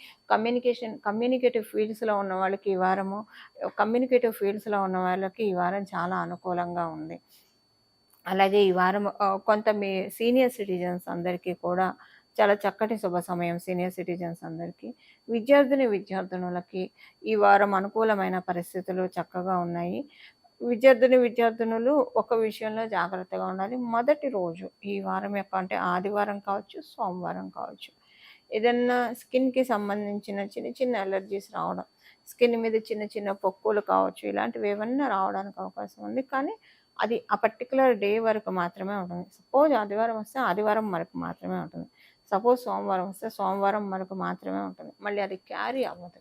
కమ్యూనికేటివ్ ఫీల్డ్స్‌లో ఉన్న వాళ్ళకి ఈ వారము ఈ వారం చాలా అనుకూలంగా ఉంది. అలాగే ఈ వారం కొంత మీ సీనియర్ సిటిజన్స్ అందరికీ కూడా చాలా చక్కటి శుభ సమయం. సీనియర్ సిటిజన్స్ అందరికీ. విద్యార్థినులకి ఈ వారం అనుకూలమైన పరిస్థితులు చక్కగా ఉన్నాయి. విద్యార్థినులు ఒక విషయంలో జాగ్రత్తగా ఉండాలి. మొదటి రోజు ఈ వారం యొక్క అంటే ఆదివారం కావచ్చు, సోమవారం కావచ్చు. ఏదన్నా స్కిన్‌కి సంబంధించిన చిన్న చిన్న అలర్జీస్ రావడం, స్కిన్ మీద చిన్న చిన్న పొక్కులు కావచ్చు, ఇలాంటివి ఏమన్నా రావడానికి అవకాశం ఉంది. కానీ అది ఆ పర్టిక్యులర్ డే వరకు మాత్రమే ఉంటుంది. సపోజ్ ఆదివారం వస్తే ఆదివారం వరకు మాత్రమే ఉంటుంది. సపోజ్ సోమవారం వస్తే సోమవారం వరకు మాత్రమే ఉంటుంది. మళ్ళీ అది క్యారీ అవ్వదు.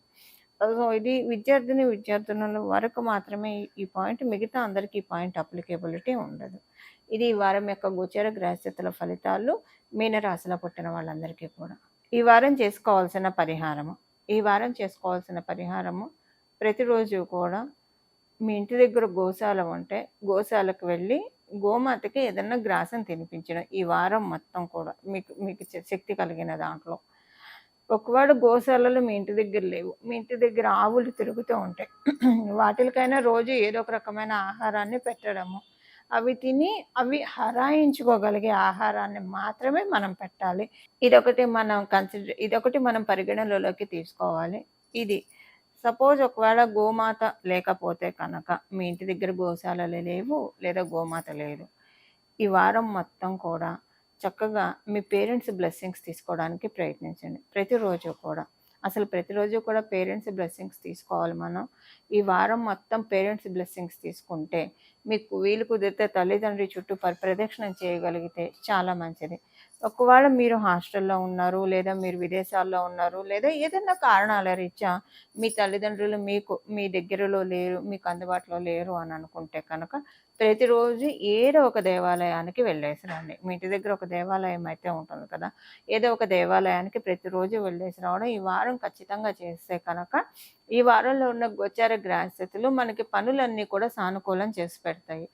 సో, ఇది విద్యార్థినుల వరకు మాత్రమే ఈ పాయింట్. మిగతా అందరికీ ఈ పాయింట్ అప్లికేబిలిటీ ఉండదు. ఇది ఈ వారం యొక్క గోచర గ్రహస్థితుల ఫలితాలు మీనరాశిలో పుట్టిన వాళ్ళందరికీ కూడా. ఈ వారం చేసుకోవాల్సిన పరిహారము ప్రతిరోజు కూడా మీ ఇంటి దగ్గర గోశాల ఉంటే గోశాలకు వెళ్ళి గోమాతకి ఏదన్నా గ్రాసం తినిపించడం ఈ వారం మొత్తం కూడా మీకు శక్తి కలిగిన దాంట్లో. ఒకవేళ గోశాలలు మీ ఇంటి దగ్గర లేవు, మీ ఇంటి దగ్గర ఆవులు తిరుగుతూ ఉంటాయి, వాటికైనా రోజు ఏదో ఒక రకమైన ఆహారాన్ని పెట్టడము, అవి తిని అవి హరాయించుకోగలిగే ఆహారాన్ని మాత్రమే మనం పెట్టాలి. ఇదొకటి మనం పరిగణనలోకి తీసుకోవాలి. ఇది సపోజ్ ఒకవేళ గోమాత లేకపోతే కనుక మీ ఇంటి దగ్గర గోశాలలు లేవు లేదా గోమాత లేదు, ఈ వారం మొత్తం కూడా చక్కగా మీ పేరెంట్స్ బ్లెస్సింగ్స్ తీసుకోవడానికి ప్రయత్నించండి. ప్రతిరోజు కూడా పేరెంట్స్ బ్లెస్సింగ్స్ తీసుకోవాలి మనం. ఈ వారం మొత్తం పేరెంట్స్ బ్లెస్సింగ్స్ తీసుకుంటే మీకు వీలు కుదిరితే తల్లిదండ్రి చుట్టూ ప్రదక్షిణం చేయగలిగితే చాలా మంచిది. ఒకవేళ మీరు హాస్టల్లో ఉన్నారు, లేదా మీరు విదేశాల్లో ఉన్నారు, లేదా ఏదైనా కారణాల రీత్యా మీ తల్లిదండ్రులు మీ దగ్గరలో లేరు, మీకు అందుబాటులో లేరు అని అనుకుంటే కనుక ప్రతిరోజు ఏదో ఒక దేవాలయానికి వెళ్ళేసి రండి. మీ ఇంటి దగ్గర ఒక దేవాలయం అయితే ఉంటుంది కదా! ఏదో ఒక దేవాలయానికి ప్రతిరోజు వెళ్ళేసి రావడం ఈ వారం ఖచ్చితంగా చేస్తే కనుక, ఈ వారంలో ఉన్న గోచార గ్రహస్థితులు మనకి పనులన్నీ కూడా సానుకూలం చేసి పెడతాయి.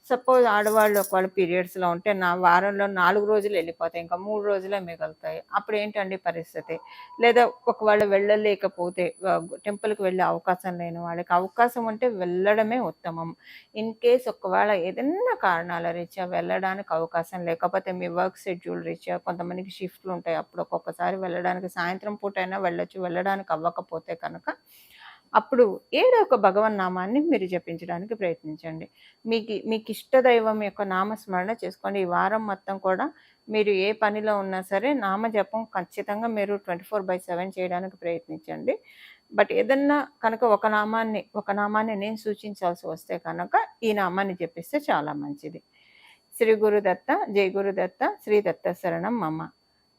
సపోజ్ ఆడవాళ్ళు ఒకవేళ పీరియడ్స్‌లో ఉంటే వారంలో 4 రోజులు వెళ్ళిపోతాయి. ఇంకా 3 రోజులే మిగులుతాయి. అప్పుడేంటండి పరిస్థితి? లేదా ఒకవేళ వెళ్ళలేకపోతే టెంపుల్‌కి వెళ్ళే అవకాశం లేని వాళ్ళకి అవకాశం ఉంటే వెళ్ళడమే ఉత్తమం. ఇన్ కేస్ ఒకవేళ ఏదన్నా కారణాల రీత్యా వెళ్ళడానికి అవకాశం లేకపోతే మీ వర్క్ షెడ్యూల్ రీత్యా కొంతమందికి షిఫ్ట్‌లుంటాయి. అప్పుడు ఒక్కొక్కసారి వెళ్ళడానికి సాయంత్రం పూటైనా వెళ్ళొచ్చు. వెళ్ళడానికి అవ్వకపోతే కనుక అప్పుడు ఏదో ఒక భగవన్నామాన్ని మీరు జపించడానికి ప్రయత్నించండి. మీకిష్ట దైవం యొక్క నామస్మరణ చేసుకోండి. ఈ వారం మొత్తం కూడా మీరు ఏ పనిలో ఉన్నా సరే నామజపం ఖచ్చితంగా మీరు 24/7 చేయడానికి ప్రయత్నించండి. బట్ ఏదన్నా కనుక ఒక నామాన్ని నేను సూచించాల్సి వస్తే కనుక ఈ నామాన్ని జపిస్తే చాలా మంచిది. శ్రీ గురుదత్త, జై గురుదత్త, శ్రీ దత్త శరణం మమ.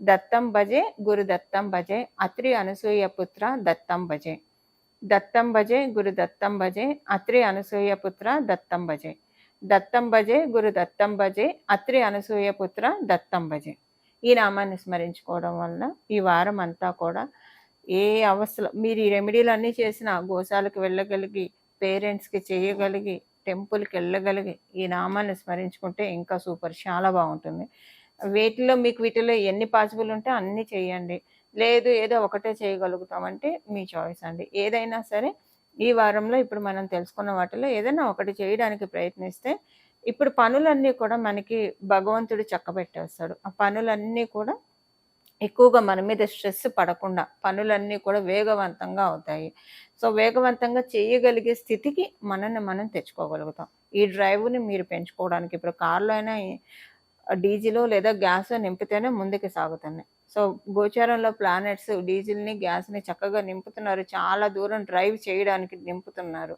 దత్తం భజే, గురుదత్తం భజే, అత్రి అనసూయ పుత్ర దత్తం భజే. దత్తం భజే, గురు దత్తం భజే, అత్రి అనసూయ పుత్ర దత్తం భజే. దత్తం భజే, గురు దత్తం భజే, అత్రి అనసూయ పుత్ర దత్తం భజే. ఈ నామాన్ని స్మరించుకోవడం వలన ఈ వారం అంతా కూడా ఏ అవస్థలో మీరు ఈ రెమెడీలన్నీ చేసిన గోశాలకు వెళ్ళగలిగి, పేరెంట్స్‌కి చేయగలిగి, టెంపుల్‌కి వెళ్ళగలిగి, ఈ నామాన్ని స్మరించుకుంటే ఇంకా సూపర్ చాలా బావుంటుంది. వీటిలో ఎన్ని పాసిబుల్ ఉంటే అన్నీ చేయండి. లేదు ఏదో ఒకటే చేయగలుగుతామంటే మీ చాయిస్ అండి. ఏదైనా సరే ఈ వారంలో ఇప్పుడు మనం తెలుసుకున్న వాటిలో ఏదైనా ఒకటి చేయడానికి ప్రయత్నిస్తే ఇప్పుడు పనులన్నీ కూడా మనకి భగవంతుడు చక్కబెట్టేస్తాడు. ఆ పనులన్నీ కూడా ఎక్కువగా మన మీద స్ట్రెస్ పడకుండా పనులన్నీ కూడా వేగవంతంగా అవుతాయి. సో, వేగవంతంగా చేయగలిగే స్థితికి మనల్ని మనం తెచ్చుకోగలుగుతాం. ఈ డ్రైవ్‌ని మీరు పెంచుకోవడానికి ఇప్పుడు కార్‌లో అయినా డీజిలో లేదా గ్యాసో నింపితేనే ముందుకు సాగుతున్నాయి. సో, గోచారంలో ప్లానెట్స్ డీజిల్‌ని, గ్యాస్‌ని చక్కగా నింపుతున్నారు. చాలా దూరం డ్రైవ్ చేయడానికి నింపుతున్నారు.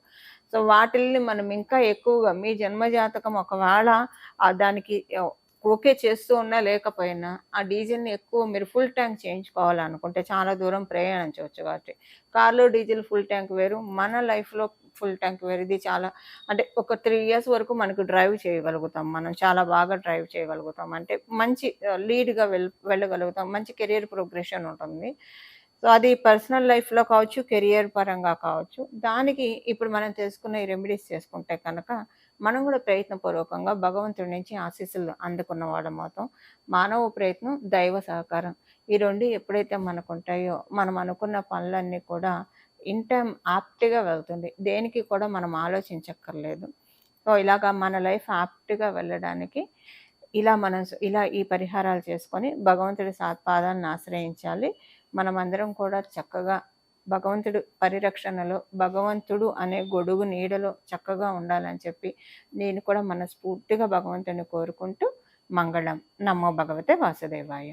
సో, వాటిల్ని మనం ఇంకా ఎక్కువగా మీ జన్మజాతకం ఒకవేళ దానికి ఓకే చేస్తూ ఉన్నా లేకపోయినా ఆ డీజిల్‌ని ఎక్కువ మీరు ఫుల్ ట్యాంక్ చేయించుకోవాలనుకుంటే చాలా దూరం ప్రయాణించవచ్చు కాబట్టి. కార్‌లో డీజిల్ ఫుల్ ట్యాంక్ వేరు. మన లైఫ్‌లో ఫుల్ ట్యాంక్ వేరు. ఇది చాలా అంటే ఒక 3 ఇయర్స్ వరకు మనకు డ్రైవ్ చేయగలుగుతాం. మనం చాలా బాగా డ్రైవ్ చేయగలుగుతాం. అంటే మంచి లీడ్‌గా వెళ్ళగలుగుతాం. మంచి కెరియర్ ప్రోగ్రెషన్ ఉంటుంది. సో, అది పర్సనల్ లైఫ్‌లో కావచ్చు, కెరియర్ పరంగా కావచ్చు. దానికి ఇప్పుడు మనం తెలుసుకున్న ఈ రెమెడీస్ చేసుకుంటే కనుక మనం కూడా ప్రయత్నపూర్వకంగా భగవంతుడి నుంచి ఆశీస్సులు అందుకున్న వాళ్ళమవుతాం. మానవ ప్రయత్నం, దైవ సహకారం. ఈ 2 ఎప్పుడైతే మనకుంటాయో మనం అనుకున్న పనులన్నీ కూడా ఇన్ టైమ్ యాప్ట్‌గా వెళ్తుంది. దేనికి కూడా మనం ఆలోచించక్కర్లేదు. సో, ఇలాగా మన లైఫ్ యాప్ట్‌గా వెళ్ళడానికి ఇలా ఈ పరిహారాలు చేసుకొని భగవంతుడి పాదాలను ఆశ్రయించాలి. మనమందరం కూడా చక్కగా భగవంతుడు పరిరక్షణలో, భగవంతుడు అనే గొడుగు నీడలో చక్కగా ఉండాలని చెప్పి నేను కూడా మనస్ఫూర్తిగా భగవంతుడిని కోరుకుంటూ మంగళం. నమో భగవతే వాసుదేవాయ.